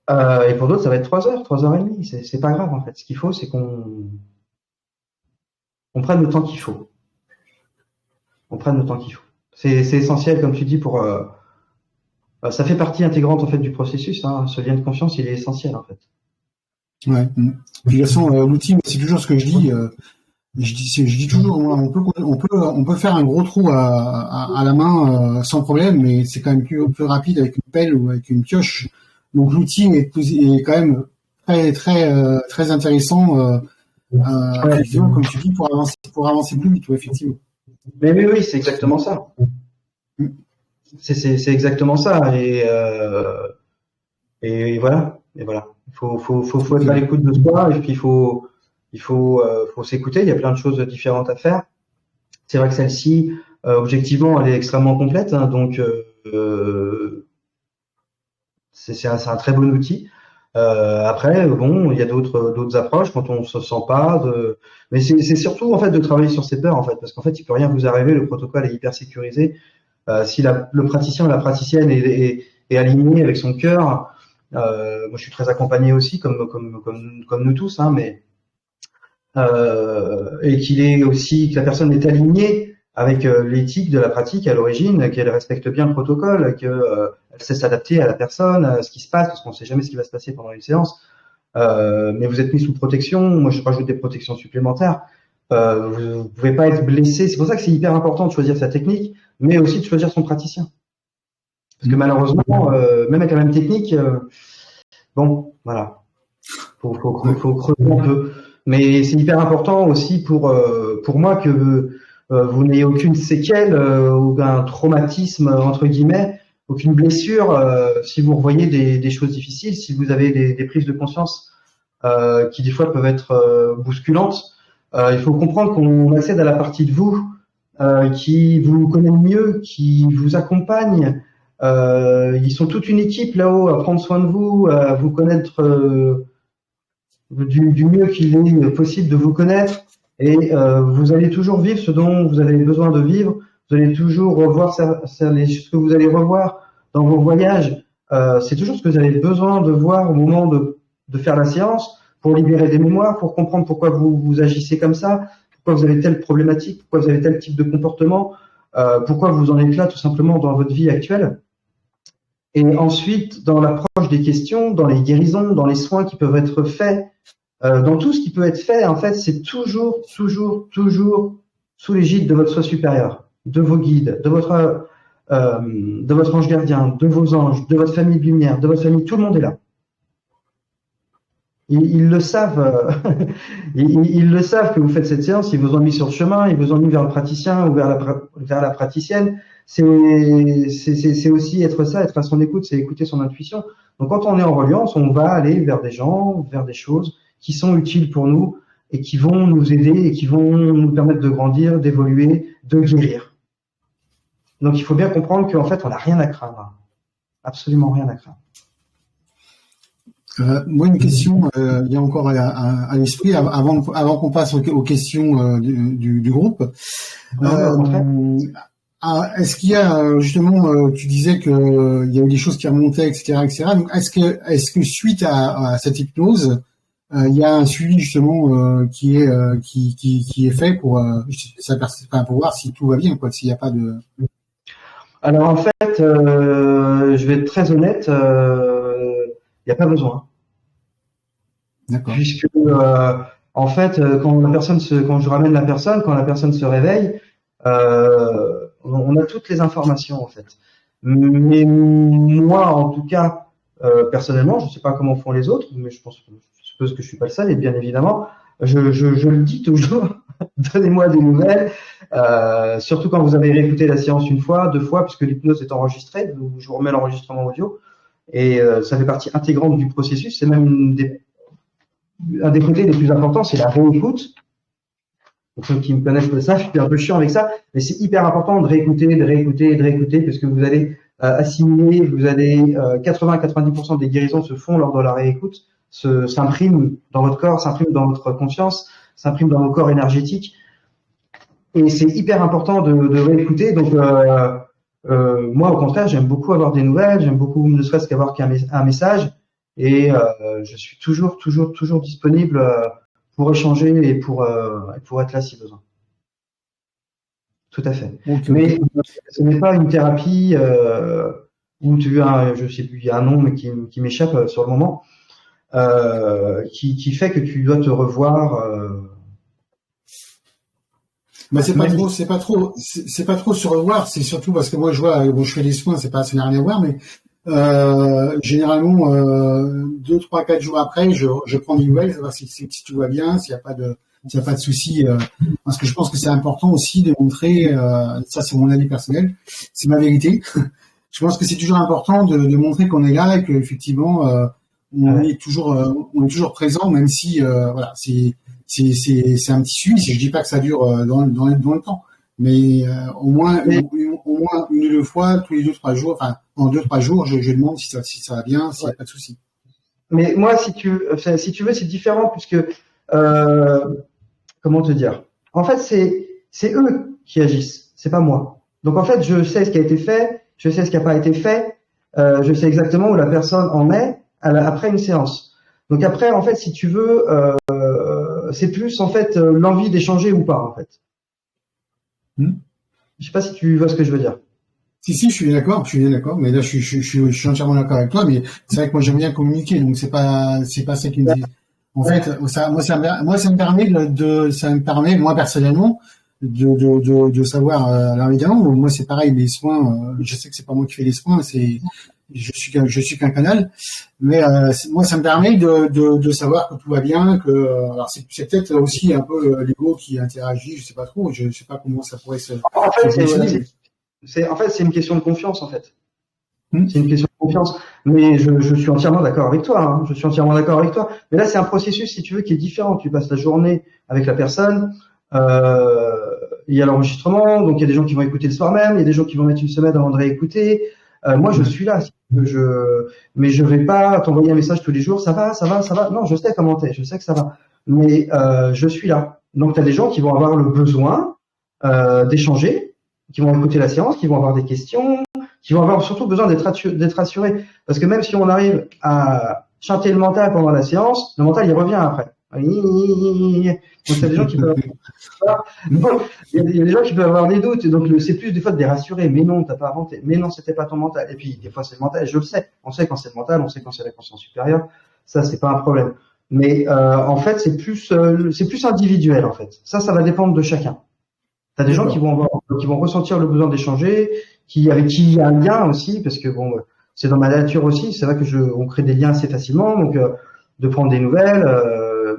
Et pour d'autres, ça va être 3 heures, 3h30. C'est pas grave en fait. Ce qu'il faut, c'est qu'on prenne le temps qu'il faut. On prenne le temps qu'il faut. C'est essentiel, comme tu dis, pour ça fait partie intégrante en fait du processus. Hein. Ce lien de confiance, il est essentiel en fait. Ouais. Puis, de toute façon, l'outil, c'est toujours ce que je dis. Je dis toujours, on peut faire un gros trou à la main sans problème, mais c'est quand même plus rapide avec une pelle ou avec une pioche. Donc l'outil est quand même très intéressant, effectivement, comme tu dis, pour avancer plus vite, effectivement. Mais oui, c'est exactement ça. C'est exactement ça. Et voilà. Et voilà. Il faut être à l'écoute de soi, et puis il faut s'écouter. Il y a plein de choses différentes à faire. C'est vrai que celle-ci, objectivement, elle est extrêmement complète. Hein, donc, c'est un très bon outil. Après, bon, il y a d'autres approches quand on se sent pas. Mais c'est surtout en fait de travailler sur ses peurs en fait, parce qu'en fait, il peut rien vous arriver. Le protocole est hyper sécurisé. Si le praticien ou la praticienne est aligné avec son cœur. Moi, je suis très accompagné aussi, comme nous tous, hein, mais et que la personne est alignée avec l'éthique de la pratique à l'origine, qu'elle respecte bien le protocole, qu'elle sait s'adapter à la personne, à ce qui se passe, parce qu'on ne sait jamais ce qui va se passer pendant une séance. Mais vous êtes mis sous protection. Moi, je rajoute des protections supplémentaires. Vous ne pouvez pas être blessé. C'est pour ça que c'est hyper important de choisir sa technique, mais aussi de choisir son praticien. Parce que malheureusement, même avec la même technique, bon, voilà, faut creuser un peu. Mais c'est hyper important aussi pour moi que vous n'ayez aucune séquelle ou un traumatisme entre guillemets, aucune blessure. Si vous revoyez des choses difficiles, si vous avez des prises de conscience qui des fois peuvent être bousculantes, il faut comprendre qu'on accède à la partie de vous qui vous connaît mieux, qui vous accompagne. Ils sont toute une équipe là-haut à prendre soin de vous, à vous connaître du mieux qu'il est possible de vous connaître. Et vous allez toujours vivre ce dont vous avez besoin de vivre. Vous allez toujours revoir ce que vous allez revoir dans vos voyages. C'est toujours ce que vous avez besoin de voir au moment de faire la séance pour libérer des mémoires, pour comprendre pourquoi vous agissez comme ça, pourquoi vous avez telle problématique, pourquoi vous avez tel type de comportement, pourquoi vous en êtes là tout simplement dans votre vie actuelle. Et ensuite, dans l'approche des questions, dans les guérisons, dans les soins qui peuvent être faits, dans tout ce qui peut être fait, en fait, c'est toujours sous l'égide de votre soi supérieur, de vos guides, de votre ange gardien, de vos anges, de votre famille de lumière, de votre famille. Tout le monde est là. Ils le savent. Ils le savent que vous faites cette séance. Ils vous ont mis sur le chemin. Ils vous ont mis vers le praticien ou vers la praticienne. C'est aussi être à son écoute, c'est écouter son intuition. Donc quand on est en reliance, on va aller vers des gens, vers des choses qui sont utiles pour nous et qui vont nous aider et qui vont nous permettre de grandir, d'évoluer, de guérir. Donc il faut bien comprendre qu'en fait on n'a rien à craindre, absolument rien à craindre. Moi, une question vient encore à l'esprit avant qu'on passe aux questions du groupe. Est-ce qu'il y a justement, tu disais que il y avait des choses qui remontaient, etc., etc. Donc, est-ce que suite à cette hypnose, il y a un suivi justement qui est fait pour voir si tout va bien, quoi, s'il n'y a pas de. Alors en fait, je vais être très honnête, il n'y a pas besoin. D'accord. Puisque en fait, quand je ramène la personne, quand la personne se réveille, on a toutes les informations en fait. Mais moi, en tout cas, personnellement, je ne sais pas comment font les autres, mais je suppose que je suis pas le seul, et bien évidemment, je le dis toujours, donnez-moi des nouvelles, surtout quand vous avez réécouté la séance une fois, deux fois, puisque l'hypnose est enregistrée, je vous remets l'enregistrement audio, et ça fait partie intégrante du processus, c'est même un des côtés les plus importants, c'est la réécoute. Pour ceux qui me connaissent le savent, je suis un peu chiant avec ça, mais c'est hyper important de réécouter, parce que vous allez assimiler, vous allez 80-90% des guérisons se font lors de la réécoute, s'impriment dans votre corps, s'impriment dans votre conscience, s'impriment dans vos corps énergétiques, et c'est hyper important de réécouter. Donc moi, au contraire, j'aime beaucoup avoir des nouvelles, j'aime beaucoup, ne serait-ce qu'avoir un message, et je suis toujours disponible pour échanger et pour être là si besoin. Tout à fait. Okay. Mais ce n'est pas une thérapie où je sais plus, il y a un nom mais qui m'échappe sur le moment, qui fait que tu dois te revoir. Bah c'est pas trop se revoir, c'est surtout parce que moi je vois, bon, je fais des soins, ça n'a rien à voir, mais généralement 2, 3, 4 jours après, je prends des nouvelles, savoir si tout va bien, s'il n'y a pas de souci, parce que je pense que c'est important aussi de montrer, ça c'est mon avis personnel, c'est ma vérité. Je pense que c'est toujours important de montrer qu'on est là et que effectivement on est toujours présent, même si voilà, c'est un petit suivi. Je dis pas que ça dure dans le temps, mais au moins une ou deux fois tous les 2-3 jours, enfin en 2-3 jours, je demande si ça va bien, s'il n'y a pas de souci. Mais moi, si tu veux, c'est différent puisque comment te dire? En fait, c'est eux qui agissent, c'est pas moi. Donc en fait, je sais ce qui a été fait, je sais ce qui n'a pas été fait, je sais exactement où la personne en est après une séance. Donc après, en fait, si tu veux, c'est plus en fait l'envie d'échanger ou pas, en fait. Je sais pas si tu vois ce que je veux dire. Si, je suis bien d'accord, mais là, je suis entièrement d'accord avec toi, mais c'est vrai que moi, j'aime bien communiquer, donc c'est pas ça qui me dit. En fait, ça me permet, moi, personnellement, de savoir, alors évidemment, moi, c'est pareil, les soins, je sais que c'est pas moi qui fais les soins, je suis qu'un canal, mais moi, ça me permet de savoir que tout va bien, que, alors c'est peut-être aussi un peu l'ego qui interagit, je sais pas trop, je sais pas comment ça pourrait se fonctionner. C'est une question de confiance, en fait. C'est une question de confiance. Mais je suis entièrement d'accord avec toi. Hein. Je suis entièrement d'accord avec toi. Mais là, c'est un processus, si tu veux, qui est différent. Tu passes la journée avec la personne. Il y a l'enregistrement, donc il y a des gens qui vont écouter le soir même. Il y a des gens qui vont mettre une semaine avant de réécouter. Moi, je suis là. Mais je vais pas t'envoyer un message tous les jours. Ça va. Non, je sais comment t'es. Je sais que ça va. Mais je suis là. Donc, tu as des gens qui vont avoir le besoin d'échanger, qui vont écouter la séance, qui vont avoir des questions, qui vont avoir surtout besoin d'être rassurés. Parce que même si on arrive à chanter le mental pendant la séance, le mental, il revient après. Donc, il y a des gens qui peuvent avoir des doutes. Donc, c'est plus des fois de les rassurer. Mais non, t'as pas inventé. Mais non, c'était pas ton mental. Et puis, des fois, c'est le mental. Je le sais. On sait quand c'est le mental, on sait quand c'est la conscience supérieure. Ça, c'est pas un problème. Mais, en fait, c'est plus individuel, en fait. Ça va dépendre de chacun. T'as des gens qui vont ressentir le besoin d'échanger, avec qui il y a un lien aussi, parce que bon, c'est dans ma nature aussi. C'est vrai que on crée des liens assez facilement, donc de prendre des nouvelles.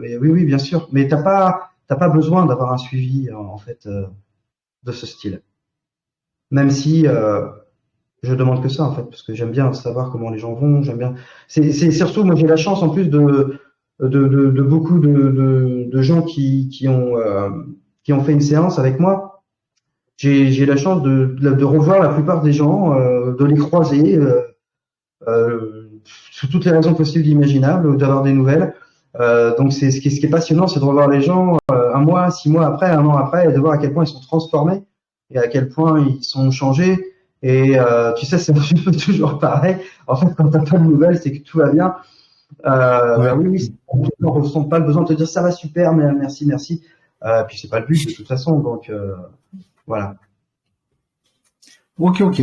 Mais oui, bien sûr. Mais t'as pas besoin d'avoir un suivi en fait de ce style. Même si je demande que ça en fait, parce que j'aime bien savoir comment les gens vont. J'aime bien. C'est surtout moi j'ai la chance en plus de beaucoup de gens qui ont fait une séance avec moi. J'ai la chance de revoir la plupart des gens, de les croiser sous toutes les raisons possibles et imaginables, d'avoir des nouvelles. Donc ce qui est passionnant, c'est de revoir les gens 1 mois, 6 mois après, 1 an après, et de voir à quel point ils sont transformés et à quel point ils sont changés. Et tu sais, c'est toujours pareil. En fait, quand t'as pas de nouvelles, c'est que tout va bien. Oui, on ressent pas le besoin de te dire ça va super, mais merci. Puis c'est pas le but de toute façon, donc voilà. Ok.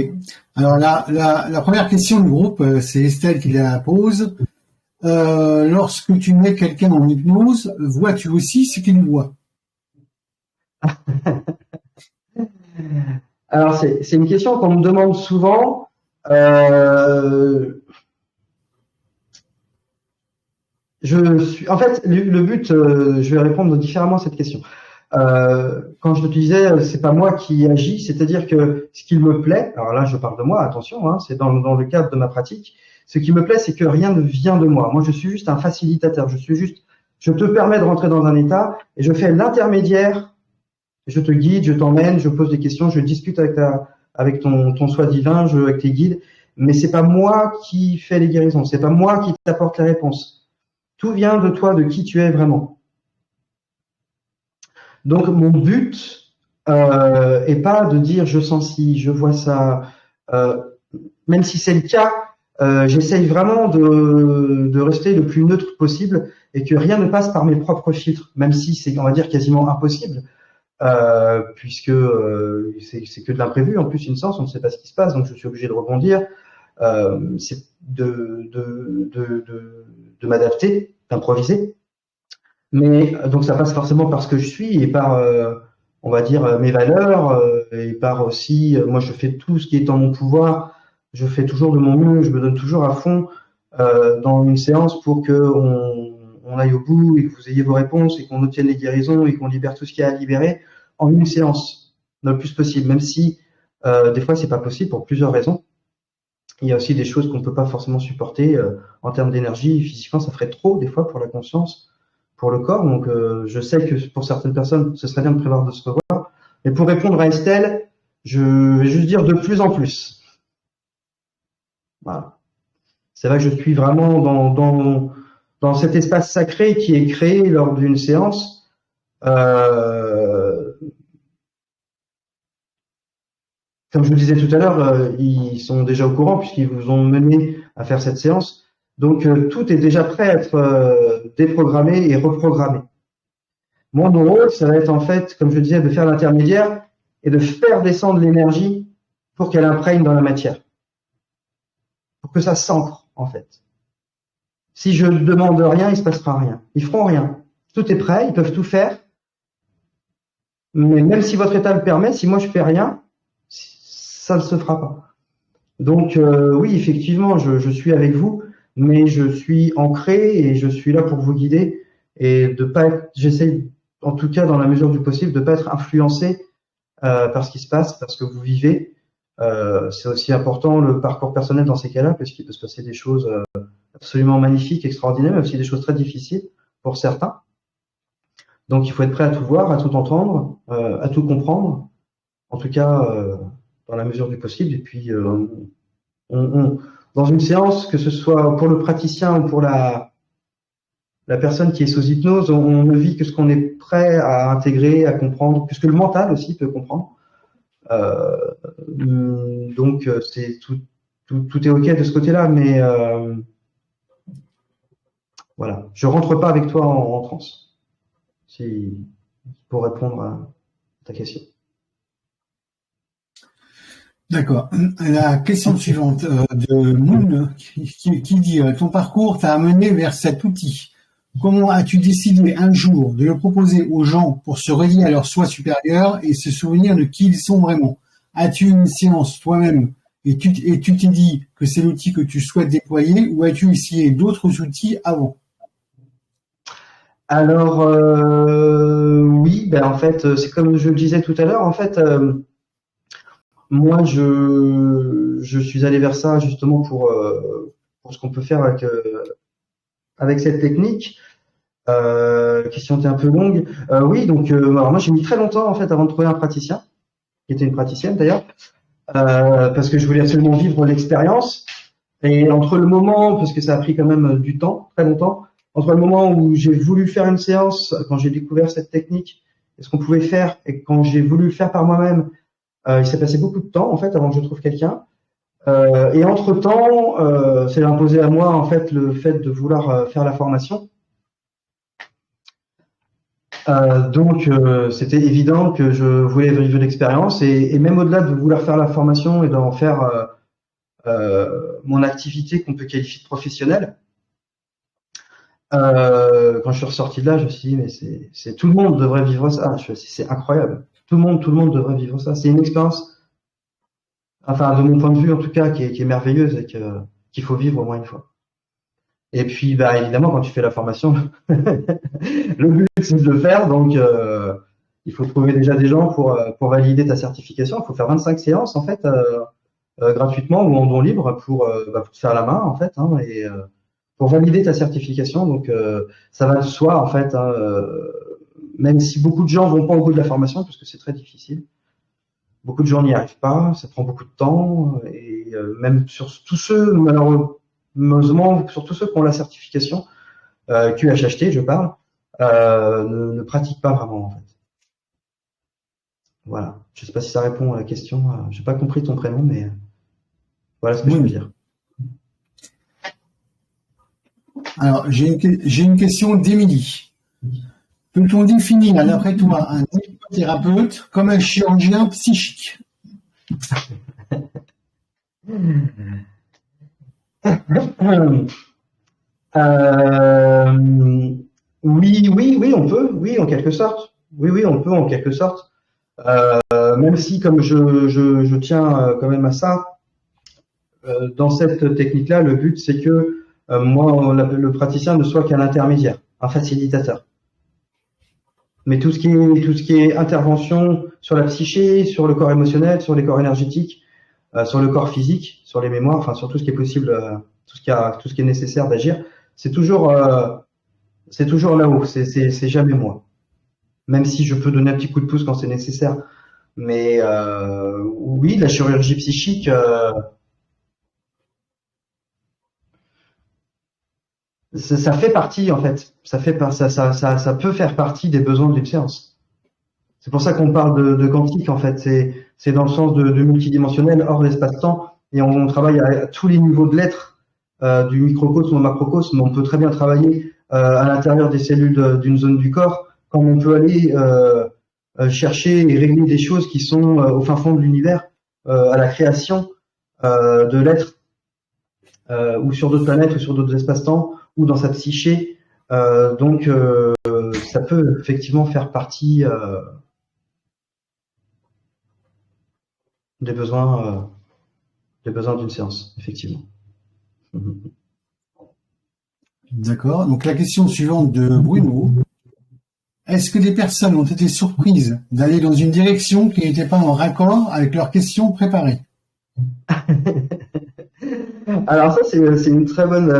Alors la première question du groupe, c'est Estelle qui la pose. lorsque tu mets quelqu'un en hypnose, vois-tu aussi ce qu'il voit? Alors, c'est une question qu'on me demande souvent. En fait, le but, je vais répondre différemment à cette question. Quand je te disais, c'est pas moi qui agis, c'est-à-dire que ce qui me plaît, alors là, je parle de moi, attention, hein, c'est dans le cadre de ma pratique. Ce qui me plaît, c'est que rien ne vient de moi. Moi, je suis juste un facilitateur. Je te permets de rentrer dans un état et je fais l'intermédiaire. Je te guide, je t'emmène, je pose des questions, je discute avec ton soi divin, avec tes guides. Mais c'est pas moi qui fais les guérisons. C'est pas moi qui t'apporte les réponses. Tout vient de toi, de qui tu es vraiment. Donc mon but est pas de dire je sens ci, je vois ça. Même si c'est le cas, j'essaye vraiment de rester le plus neutre possible et que rien ne passe par mes propres filtres, même si c'est, on va dire, quasiment impossible, puisque c'est que de l'imprévu. En plus, une séance, on ne sait pas ce qui se passe, donc je suis obligé de rebondir. C'est de m'adapter, d'improviser. Mais donc ça passe forcément par ce que je suis et par, on va dire, mes valeurs et par aussi, moi je fais tout ce qui est en mon pouvoir. Je fais toujours de mon mieux, je me donne toujours à fond dans une séance pour que on aille au bout et que vous ayez vos réponses et qu'on obtienne les guérisons et qu'on libère tout ce qu'il y a à libérer en une séance, le plus possible. Même si des fois c'est pas possible pour plusieurs raisons. Il y a aussi des choses qu'on ne peut pas forcément supporter en termes d'énergie. Physiquement, ça ferait trop des fois pour la conscience, pour le corps. Donc, je sais que pour certaines personnes, ce serait bien de prévoir de se revoir. Mais pour répondre à Estelle, je vais juste dire de plus en plus. Voilà. C'est vrai que je suis vraiment dans cet espace sacré qui est créé lors d'une séance. Comme je vous disais tout à l'heure, ils sont déjà au courant puisqu'ils vous ont mené à faire cette séance. Donc, tout est déjà prêt à être déprogrammé et reprogrammé. Moi, mon rôle, ça va être en fait, comme je disais, de faire l'intermédiaire et de faire descendre l'énergie pour qu'elle imprègne dans la matière. Pour que ça s'ancre, en fait. Si je ne demande rien, il ne se passera rien. Ils feront rien. Tout est prêt, ils peuvent tout faire. Mais même si votre état le permet, si moi je fais rien, ça ne se fera pas. Donc oui, effectivement, je suis avec vous, mais je suis ancré et je suis là pour vous guider et de pas être, j'essaie en tout cas dans la mesure du possible de pas être influencé par ce qui se passe, parce que vous vivez. C'est aussi important le parcours personnel dans ces cas-là, parce qu'il peut se passer des choses absolument magnifiques, extraordinaires, mais aussi des choses très difficiles pour certains. Donc il faut être prêt à tout voir, à tout entendre, à tout comprendre, en tout cas dans la mesure du possible. Et puis dans une séance, que ce soit pour le praticien ou pour la personne qui est sous hypnose, on ne vit que ce qu'on est prêt à intégrer, à comprendre, puisque le mental aussi peut comprendre. Donc c'est tout est ok de ce côté-là, mais voilà, je rentre pas avec toi en transe, pour répondre à ta question. D'accord. La question suivante de Moon qui dit ton parcours t'a amené vers cet outil. Comment as-tu décidé un jour de le proposer aux gens pour se relier à leur soi supérieur et se souvenir de qui ils sont vraiment? As-tu une séance toi-même et tu t'es dit que c'est l'outil que tu souhaites déployer ou as-tu essayé d'autres outils avant? Alors oui, ben en fait c'est comme je le disais tout à l'heure, en fait moi je suis allé vers ça justement pour ce qu'on peut faire avec cette technique. Question était un peu longue. Oui, donc alors moi j'ai mis très longtemps en fait avant de trouver un praticien, qui était une praticienne d'ailleurs, parce que je voulais absolument vivre l'expérience. Et entre le moment, parce que ça a pris quand même du temps, très longtemps, entre le moment où j'ai voulu faire une séance, quand j'ai découvert cette technique, et ce qu'on pouvait faire, et quand j'ai voulu le faire par moi-même, il s'est passé beaucoup de temps en fait avant que je trouve quelqu'un. Et entre-temps, c'est imposé à moi en fait le fait de vouloir faire la formation. Donc c'était évident que je voulais vivre l'expérience et même au-delà de vouloir faire la formation et d'en faire mon activité qu'on peut qualifier de professionnelle, Quand je suis ressorti de là, je me suis dit, mais c'est tout le monde devrait vivre ça. C'est incroyable. Tout le monde devrait vivre ça. C'est une expérience, enfin, de mon point de vue, en tout cas, qui est merveilleuse et qu'il faut vivre au moins une fois. Et puis, bah, évidemment, quand tu fais la formation, le but, c'est de le faire. Donc, il faut trouver déjà des gens pour valider ta certification. Il faut faire 25 séances, en fait, gratuitement ou en don libre pour te faire la main, en fait, hein, et pour valider ta certification. Donc, ça va de soi, en fait, hein, même si beaucoup de gens vont pas au bout de la formation, parce que c'est très difficile. Beaucoup de gens n'y arrivent pas, ça prend beaucoup de temps, et même sur tous ceux, malheureusement, sur tous ceux qui ont la certification, QHHT, je parle, ne pratiquent pas vraiment, en fait. Voilà. Je sais pas si ça répond à la question. J'ai pas compris ton prénom, mais voilà ce que je peux dire. Alors, j'ai une question d'Émilie. Peut-on définir, d'après toi, un hypnothérapeute comme un chirurgien psychique? Oui, on peut. Oui, en quelque sorte. Oui, on peut en quelque sorte. Même si, comme je tiens quand même à ça, dans cette technique-là, le but c'est que moi, le praticien ne soit qu'un intermédiaire, un facilitateur. Mais tout ce qui est intervention sur la psyché, sur le corps émotionnel, sur les corps énergétiques, sur le corps physique, sur les mémoires, enfin sur tout ce qui est possible, tout ce qui est nécessaire d'agir, c'est toujours là-haut. C'est jamais moi. Même si je peux donner un petit coup de pouce quand c'est nécessaire. Mais oui, la chirurgie psychique. Ça fait partie, en fait. Ça peut faire partie des besoins d'une séance. C'est pour ça qu'on parle de quantique, en fait. C'est dans le sens de multidimensionnel, hors l'espace-temps. Et on travaille à tous les niveaux de l'être, du microcosme au macrocosme. On peut très bien travailler à l'intérieur des cellules d'une zone du corps, comme on peut aller chercher et régler des choses qui sont au fin fond de l'univers, à la création de l'être, ou sur d'autres planètes, ou sur d'autres espaces-temps, ou dans sa psyché. Donc, ça peut effectivement faire partie des besoins d'une séance, effectivement. D'accord. Donc, la question suivante de Bruno. Est-ce que des personnes ont été surprises d'aller dans une direction qui n'était pas en raccord avec leurs questions préparées? Alors ça, c'est une très bonne.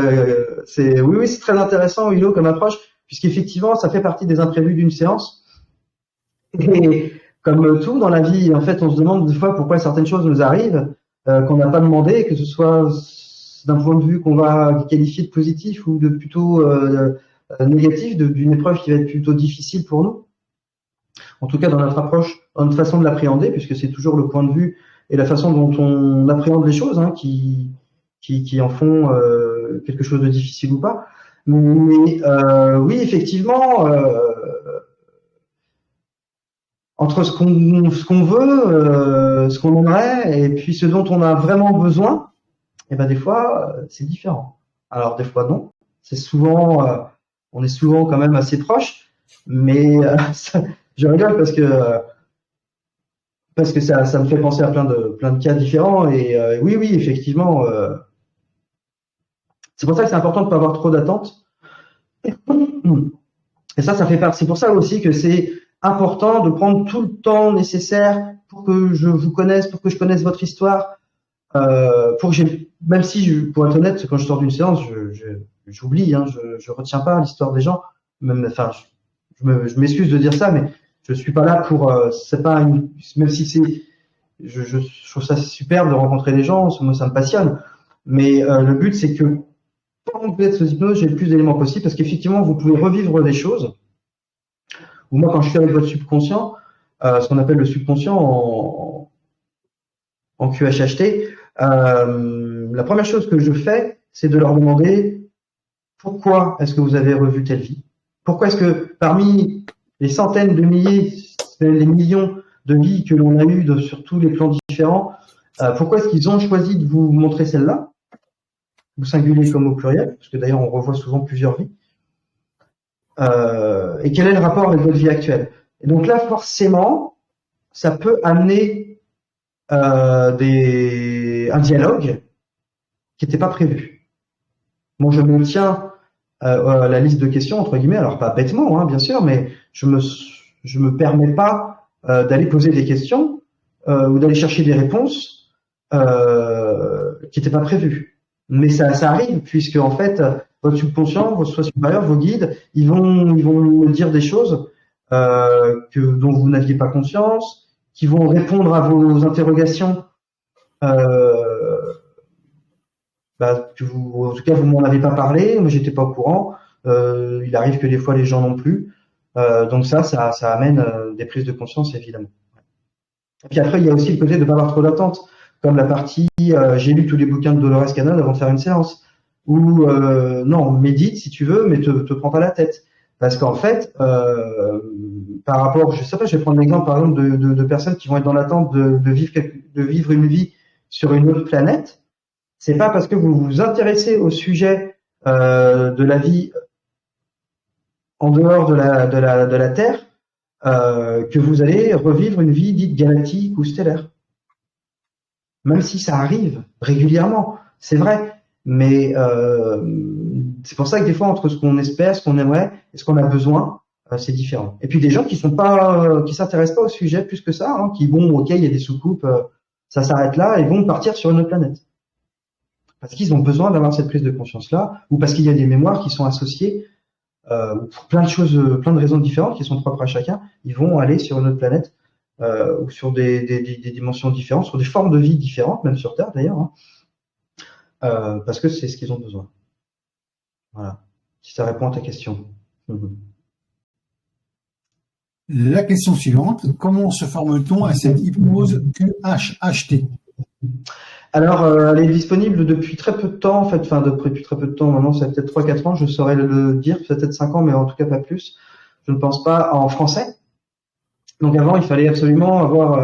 Oui, c'est très intéressant, Willow, comme approche, puisqu'effectivement, ça fait partie des imprévus d'une séance. Et comme tout dans la vie, en fait, on se demande des fois pourquoi certaines choses nous arrivent qu'on n'a pas demandé, que ce soit d'un point de vue qu'on va qualifier de positif ou de plutôt négatif, d'une épreuve qui va être plutôt difficile pour nous. En tout cas, dans notre approche, dans notre façon de l'appréhender, puisque c'est toujours le point de vue et la façon dont on appréhende les choses, hein, qui en font quelque chose de difficile ou pas. Mais oui, effectivement, entre ce qu'on veut, ce qu'on aimerait, et puis ce dont on a vraiment besoin, et ben des fois c'est différent. Alors des fois non. C'est souvent, on est souvent quand même assez proche, mais je rigole parce que ça me fait penser à plein de cas différents. Et oui, effectivement. C'est pour ça que c'est important de ne pas avoir trop d'attentes. Et ça fait part. C'est pour ça aussi que c'est important de prendre tout le temps nécessaire pour que je vous connaisse, pour que je connaisse votre histoire, pour que même si, pour être honnête, quand je sors d'une séance, j'oublie, hein, je retiens pas l'histoire des gens. Même, enfin, je m'excuse de dire ça, mais je suis pas là pour. C'est pas même si c'est. Je trouve ça super de rencontrer des gens, moi ça me passionne. Mais le but c'est que pendant que vous êtes sous hypnose, j'ai le plus d'éléments possible parce qu'effectivement vous pouvez revivre des choses. Ou moi quand je suis avec votre subconscient, ce qu'on appelle le subconscient en QHHT, la première chose que je fais, c'est de leur demander pourquoi est-ce que vous avez revu telle vie. Pourquoi est-ce que parmi les centaines de milliers, les millions de vies que l'on a eues sur tous les plans différents, pourquoi est-ce qu'ils ont choisi de vous montrer celle-là, au singulier comme au pluriel, parce que d'ailleurs on revoit souvent plusieurs vies. et quel est le rapport avec votre vie actuelle. Et donc là, forcément, ça peut amener un dialogue qui n'était pas prévu. Bon, je me tiens la liste de questions entre guillemets, alors pas bêtement, hein, bien sûr, mais je me permets pas d'aller poser des questions ou d'aller chercher des réponses qui n'étaient pas prévues. Mais ça arrive puisque en fait votre subconscient, votre soi supérieur, vos guides, ils vont me dire des choses dont vous n'aviez pas conscience, qui vont répondre à vos interrogations. En tout cas, vous m'en avez pas parlé, moi j'étais pas au courant. Il arrive que des fois les gens non plus. Donc ça amène des prises de conscience évidemment. Et puis après, il y a aussi le côté de ne pas avoir trop d'attente, comme la partie j'ai lu tous les bouquins de Dolores Cannon avant de faire une séance. Ou non, médite si tu veux, mais te prends pas la tête. Parce qu'en fait, par rapport, je sais pas, je vais prendre l'exemple par exemple de personnes qui vont être dans l'attente de vivre une vie sur une autre planète. C'est pas parce que vous vous intéressez au sujet de la vie en dehors de la Terre que vous allez revivre une vie dite galactique ou stellaire. Même si ça arrive régulièrement, c'est vrai, mais c'est pour ça que des fois entre ce qu'on espère, ce qu'on aimerait et ce qu'on a besoin, c'est différent. Et puis des gens qui s'intéressent pas au sujet plus que ça, hein, qui ok, il y a des soucoupes, ça s'arrête là, et vont partir sur une autre planète. Parce qu'ils ont besoin d'avoir cette prise de conscience-là, ou parce qu'il y a des mémoires qui sont associées, pour plein de choses, plein de raisons différentes qui sont propres à chacun, ils vont aller sur une autre planète, ou sur des dimensions différentes, sur des formes de vie différentes, même sur Terre d'ailleurs, hein, parce que c'est ce qu'ils ont besoin. Voilà. Si ça répond à ta question. La question suivante, comment se forme-t-on à cette hypnose QHHT? Alors, elle est disponible depuis très peu de temps, en fait, depuis très peu de temps, maintenant, ça fait peut-être 3-4 ans, je saurais le dire, peut-être 5 ans, mais en tout cas pas plus. Je ne pense pas en français. Donc avant, il fallait absolument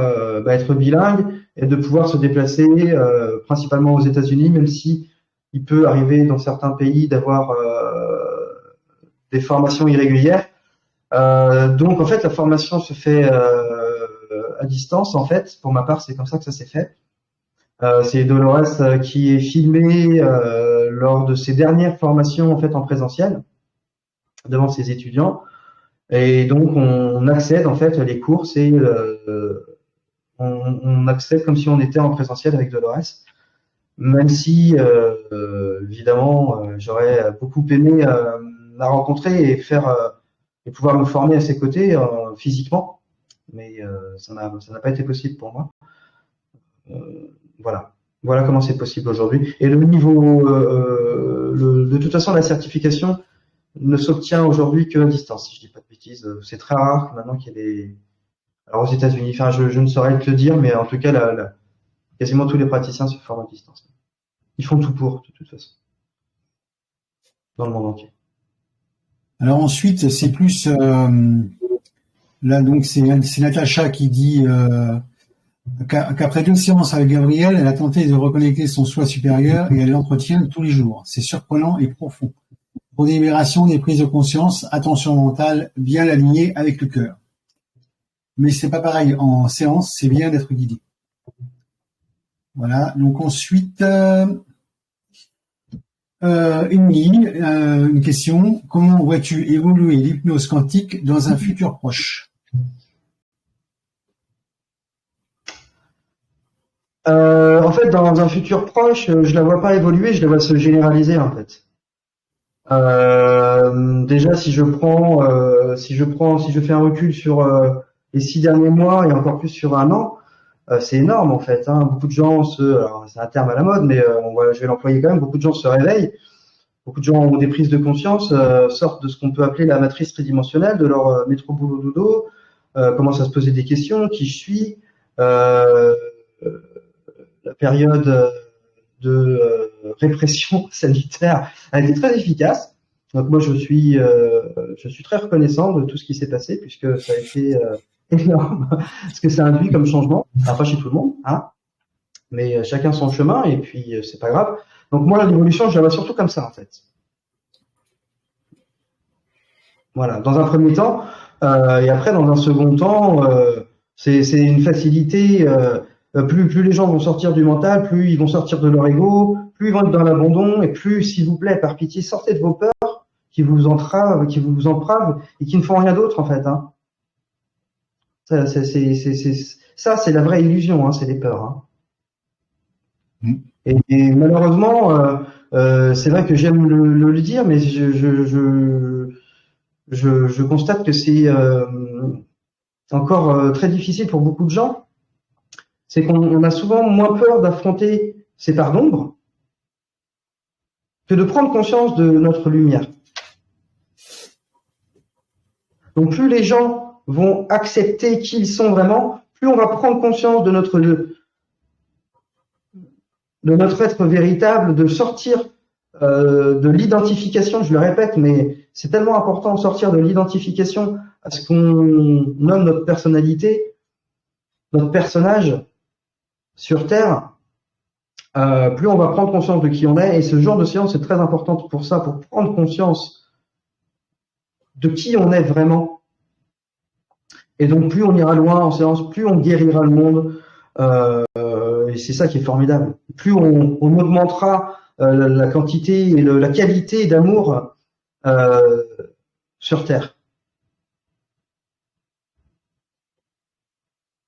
être bilingue et de pouvoir se déplacer principalement aux États-Unis, même si il peut arriver dans certains pays d'avoir des formations irrégulières. Donc en fait, la formation se fait à distance. En fait, pour ma part, c'est comme ça que ça s'est fait. C'est Dolores qui est filmée lors de ses dernières formations en fait en présentiel devant ses étudiants. Et donc on accède en fait les cours, c'est on accède comme si on était en présentiel avec Dolores, même si évidemment j'aurais beaucoup aimé la rencontrer et et pouvoir me former à ses côtés physiquement, mais ça n'a pas été possible pour moi. Voilà comment c'est possible aujourd'hui. Et le niveau, de toute façon, la certification ne s'obtient aujourd'hui qu'à distance, si je dis pas de bêtises. C'est très rare maintenant qu'il y ait des. Alors aux États-Unis, enfin, je ne saurais te le dire, mais en tout cas, quasiment tous les praticiens se forment à distance. Ils font tout pour, de toute façon, dans le monde entier. Alors ensuite, c'est plus là donc c'est Natacha qui dit qu'après 2 séances avec Gabriel, elle a tenté de reconnecter son soi supérieur et elle l'entretient tous les jours. C'est surprenant et profond. Pour des libérations, des prises de conscience, attention mentale, bien alignée avec le cœur. Mais c'est pas pareil. En séance, c'est bien d'être guidé. Voilà. Donc ensuite, une question. Comment vois-tu évoluer l'hypnose quantique dans un futur proche? En fait, dans un futur proche, je la vois pas évoluer, je la vois se généraliser en fait. Déjà, si je fais un recul sur les 6 derniers mois et encore plus sur un an, c'est énorme en fait. Hein. Beaucoup de gens alors c'est un terme à la mode, mais je vais l'employer quand même. Beaucoup de gens se réveillent, beaucoup de gens ont des prises de conscience, sortent de ce qu'on peut appeler la matrice tridimensionnelle, de leur métro boulot dodo, commencent à se poser des questions, qui je suis, la période de répression sanitaire a été très efficace. Donc moi je suis très reconnaissant de tout ce qui s'est passé puisque ça a été énorme ce que ça induit comme changement. Alors pas chez tout le monde, hein, mais chacun son chemin et puis c'est pas grave. Donc moi l'évolution je la vois surtout comme ça en fait. Voilà, dans un premier temps, et après dans un second temps, c'est une facilité. Plus les gens vont sortir du mental, plus ils vont sortir de leur ego, plus ils vont être dans l'abandon, et plus, s'il vous plaît, par pitié, sortez de vos peurs qui vous entravent et qui ne font rien d'autre en fait. Hein. Ça, c'est la vraie illusion, hein, c'est les peurs. Hein. Mm. Et malheureusement, c'est vrai que j'aime le dire, mais je constate que c'est encore très difficile pour beaucoup de gens. C'est qu'on a souvent moins peur d'affronter ces parts d'ombre que de prendre conscience de notre lumière. Donc plus les gens vont accepter qui ils sont vraiment, plus on va prendre conscience de notre être véritable, de sortir de l'identification, je le répète, mais c'est tellement important de sortir de l'identification à ce qu'on nomme notre personnalité, notre personnage sur Terre, plus on va prendre conscience de qui on est. Et ce genre de séance est très importante pour ça, pour prendre conscience de qui on est vraiment. Et donc plus on ira loin en séance, plus on guérira le monde. Et c'est ça qui est formidable. Plus on augmentera la quantité et la qualité d'amour sur Terre.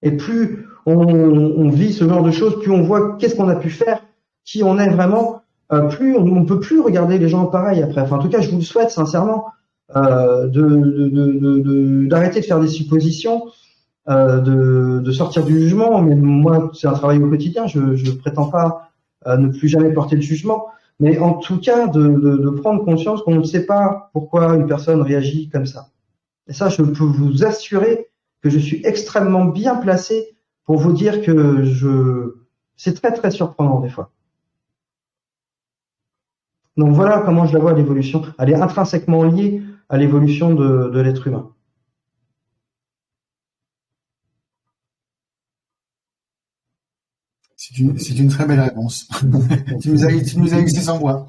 Et plus on vit ce genre de choses, plus on voit qu'est-ce qu'on a pu faire, qui on est vraiment, plus on ne peut plus regarder les gens pareil après. Enfin, en tout cas, je vous le souhaite sincèrement, d'arrêter de faire des suppositions, de sortir du jugement. Mais moi, c'est un travail au quotidien. Je prétends pas ne plus jamais porter le jugement, mais en tout cas de prendre conscience qu'on ne sait pas pourquoi une personne réagit comme ça. Et ça, je peux vous assurer que je suis extrêmement bien placé pour vous dire que c'est très très surprenant des fois. Donc voilà comment je la vois l'évolution. Elle est intrinsèquement liée à l'évolution de l'être humain. C'est une très belle réponse. tu nous as laissé sans voix.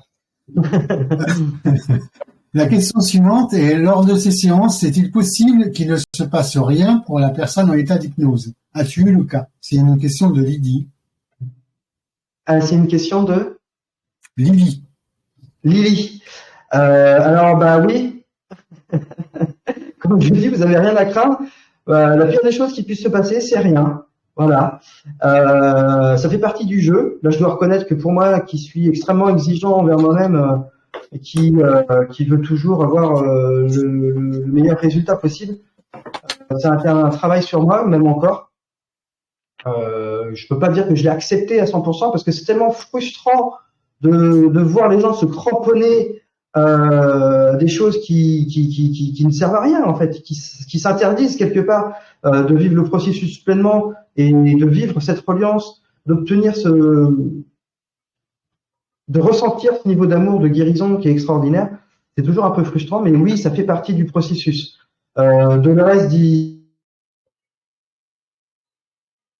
La question suivante est, lors de ces séances, est-il possible qu'il ne se passe rien pour la personne en état d'hypnose? As-tu eu le cas? C'est une question de Lydie. C'est une question de Lily. Lily. Alors, bah oui. Comme je dis, vous n'avez rien à craindre. La pire des choses qui puisse se passer, c'est rien. Voilà. Ça fait partie du jeu. Là, je dois reconnaître que pour moi, qui suis extrêmement exigeant envers moi-même, et qui veut toujours avoir le meilleur résultat possible, c'est un travail sur moi, même encore. Je peux pas dire que je l'ai accepté à 100% parce que c'est tellement frustrant de voir les gens se cramponner des choses qui ne servent à rien en fait, qui s'interdisent quelque part de vivre le processus pleinement et de vivre cette reliance, d'obtenir de ressentir ce niveau d'amour, de guérison qui est extraordinaire. C'est toujours un peu frustrant, mais oui, ça fait partie du processus. Dolores dit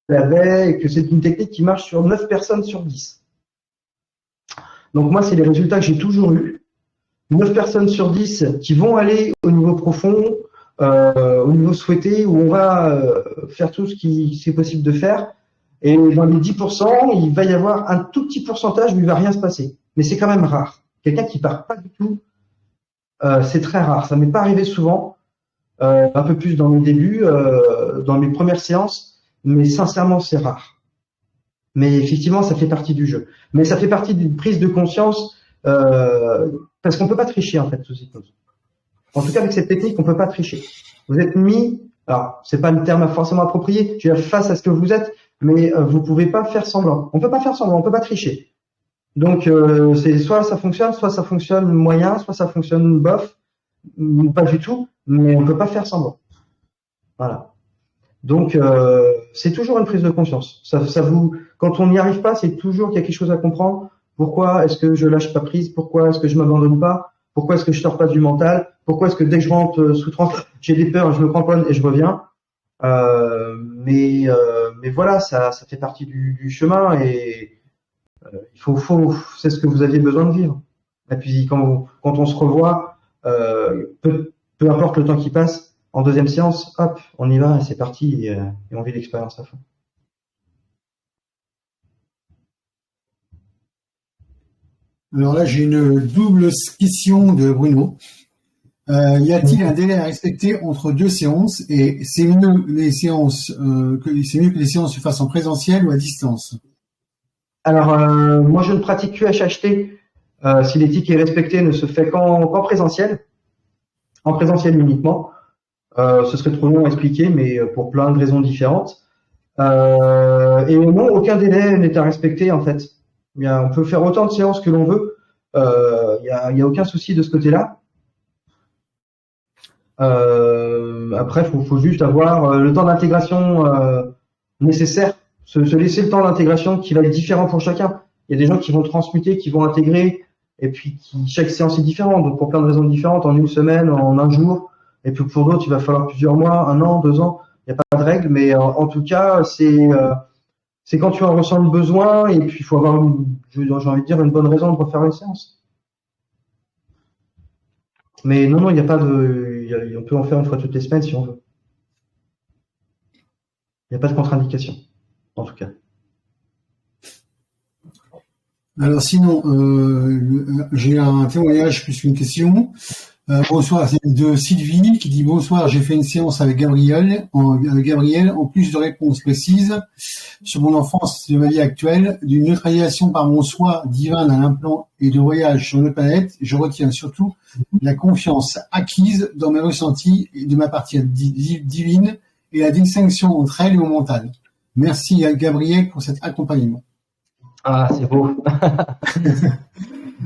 que c'est une technique qui marche sur 9 personnes sur 10. Donc moi, c'est les résultats que j'ai toujours eus. 9 personnes sur 10 qui vont aller au niveau profond, au niveau souhaité, où on va faire tout ce qui est possible de faire. Et dans les 10%, il va y avoir un tout petit pourcentage où il va rien se passer. Mais c'est quand même rare. Quelqu'un qui part pas du tout, c'est très rare. Ça m'est pas arrivé souvent, un peu plus dans mes débuts, dans mes premières séances, mais sincèrement, c'est rare. Mais effectivement, ça fait partie du jeu. Mais ça fait partie d'une prise de conscience, parce qu'on peut pas tricher en fait sous hypnose. En tout cas, avec cette technique, on peut pas tricher. Vous êtes mis, alors c'est pas le terme forcément approprié, je veux dire face à ce que vous êtes, mais vous pouvez pas faire semblant. On peut pas faire semblant, on peut pas tricher. Donc c'est soit ça fonctionne moyen, soit ça fonctionne bof, ou pas du tout, mais on peut pas faire semblant. Voilà. Donc c'est toujours une prise de conscience. Quand on n'y arrive pas, c'est toujours qu'il y a quelque chose à comprendre. Pourquoi est-ce que je lâche pas prise? Pourquoi est-ce que je m'abandonne pas? Pourquoi est-ce que je sors pas du mental? Pourquoi est-ce que dès que je rentre sous transe, j'ai des peurs, je me cramponne et je reviens? Mais voilà, ça fait partie du chemin et c'est ce que vous aviez besoin de vivre. Et puis quand on se revoit, peu importe le temps qui passe, en deuxième séance, hop, on y va, et c'est parti, et on vit l'expérience à fond. Alors là, j'ai une double question de Bruno. Y a-t-il un délai à respecter entre deux séances et c'est mieux que les séances se fassent en présentiel ou à distance? Alors, moi, je ne pratique que HHT. Si l'éthique est respectée, ne se fait qu'en présentiel, en présentiel uniquement. Ce serait trop long à expliquer, mais pour plein de raisons différentes. Et non, aucun délai n'est à respecter en fait. On peut faire autant de séances que l'on veut. Il y a aucun souci de ce côté-là. Après, faut juste avoir le temps d'intégration nécessaire, se laisser le temps d'intégration qui va être différent pour chacun. Il y a des gens qui vont transmuter, qui vont intégrer, et puis chaque séance est différente, donc pour plein de raisons différentes, en une semaine, en un jour, et puis pour d'autres, il va falloir plusieurs mois, 1 an, 2 ans. Il n'y a pas de règle, mais en tout cas, c'est quand tu en ressens le besoin, et puis il faut avoir, j'ai envie de dire, une bonne raison de refaire une séance. Mais non, il n'y a pas de, on peut en faire une fois toutes les semaines si on veut. Il n'y a pas de contre-indication, en tout cas. Alors sinon, j'ai un témoignage plus qu'une question. Bonsoir, c'est de Sylvie qui dit bonsoir, j'ai fait une séance avec Gabriel, en plus de réponses précises sur mon enfance de ma vie actuelle, d'une neutralisation par mon soi divin d'un implant et de voyage sur une planète, je retiens surtout la confiance acquise dans mes ressentis et de ma partie divine et la distinction entre elle et mon mental. Merci à Gabriel pour cet accompagnement. Ah, c'est beau.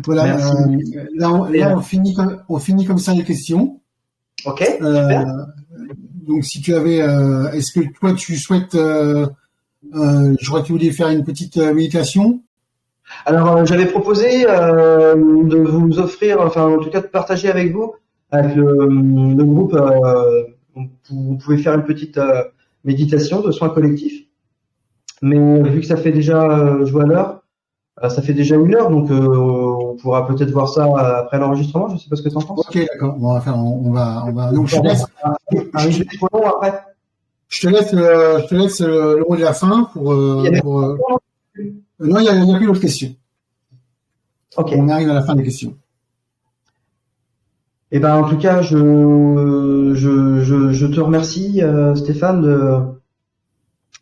Voilà, là on finit comme ça les questions. Ok, super. Donc si tu avais, est-ce que toi tu souhaites, je crois que tu voulais faire une petite méditation. Alors j'avais proposé de vous offrir, enfin en tout cas de partager avec vous, avec le groupe, vous pouvez faire une petite méditation de soins collectifs. Mais vu que ça fait déjà, je vois l'heure, ça fait déjà 1 heure, donc on pourra peut-être voir ça après l'enregistrement. Je sais pas ce que tu en penses. Ok, d'accord. Bon, enfin, on va. Donc je te laisse. Je te laisse le mot de la fin pour. Non, il n'y a plus d'autres questions. Ok. On arrive à la fin des questions. Eh ben, en tout cas, je te remercie, Stéphane,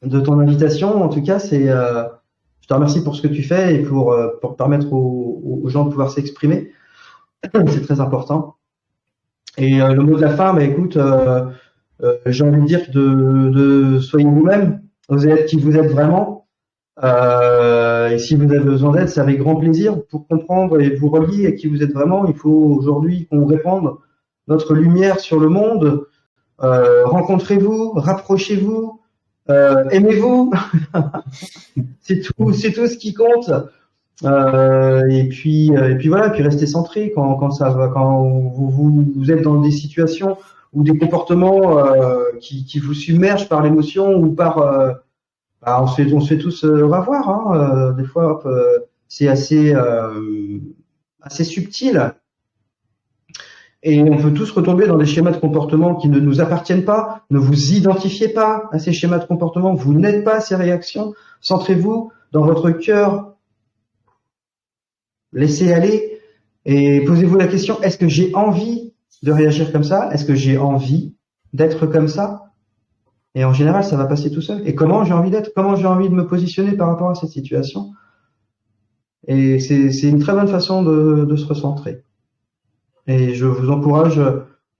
de ton invitation. En tout cas, je te remercie pour ce que tu fais et pour permettre aux gens de pouvoir s'exprimer. C'est très important. Et le mot de la fin, bah, écoute, j'ai envie de dire de soyez vous-même, vous êtes qui vous êtes vraiment. Et si vous avez besoin d'aide, c'est avec grand plaisir pour comprendre et vous relier à qui vous êtes vraiment. Il faut aujourd'hui qu'on répande notre lumière sur le monde. Rencontrez-vous, rapprochez-vous, aimez-vous. c'est tout ce qui compte. Et puis voilà, puis restez centré quand ça va, quand vous êtes dans des situations ou des comportements qui vous submergent par l'émotion ou par on se fait tous revoir, hein, des fois c'est assez subtil et on peut tous retomber dans des schémas de comportement qui ne nous appartiennent pas. Ne vous identifiez pas à ces schémas de comportement, vous n'êtes pas ces réactions. Centrez-vous dans votre cœur, laissez aller et posez-vous la question, est-ce que j'ai envie de réagir comme ça? Est-ce que j'ai envie d'être comme ça? Et en général, ça va passer tout seul. Et comment j'ai envie d'être? Comment j'ai envie de me positionner par rapport à cette situation? Et c'est une très bonne façon de se recentrer. Et je vous encourage,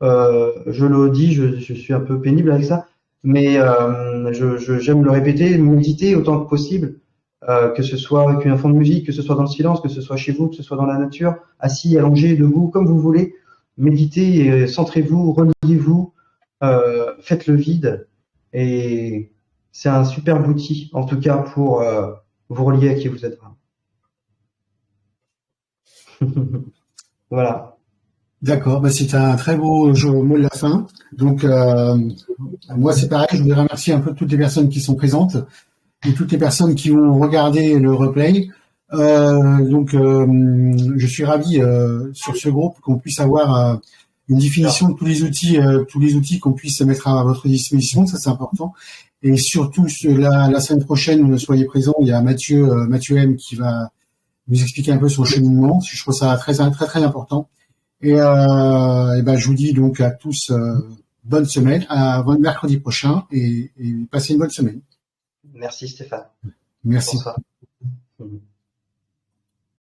je le dis, je suis un peu pénible avec ça, mais j'aime le répéter, méditer autant que possible, que ce soit avec un fond de musique, que ce soit dans le silence, que ce soit chez vous, que ce soit dans la nature, assis, allongé, debout, comme vous voulez. Méditez, et centrez-vous, reliez-vous, faites le vide. Et c'est un superbe outil, en tout cas, pour vous relier à qui vous êtes vraiment. Voilà. D'accord, bah c'est un très beau mot de la fin. Donc, moi, c'est pareil, je voudrais remercier un peu toutes les personnes qui sont présentes et toutes les personnes qui ont regardé le replay. Je suis ravi sur ce groupe qu'on puisse avoir une définition de tous les outils qu'on puisse mettre à votre disposition, ça c'est important. Et surtout la semaine prochaine, soyez présents, il y a Mathieu M qui va nous expliquer un peu sur le cheminement. Je trouve ça très très important. Et ben je vous dis donc à tous bonne semaine, à mercredi prochain et passez une bonne semaine. Merci Stéphane. Merci. Bonsoir.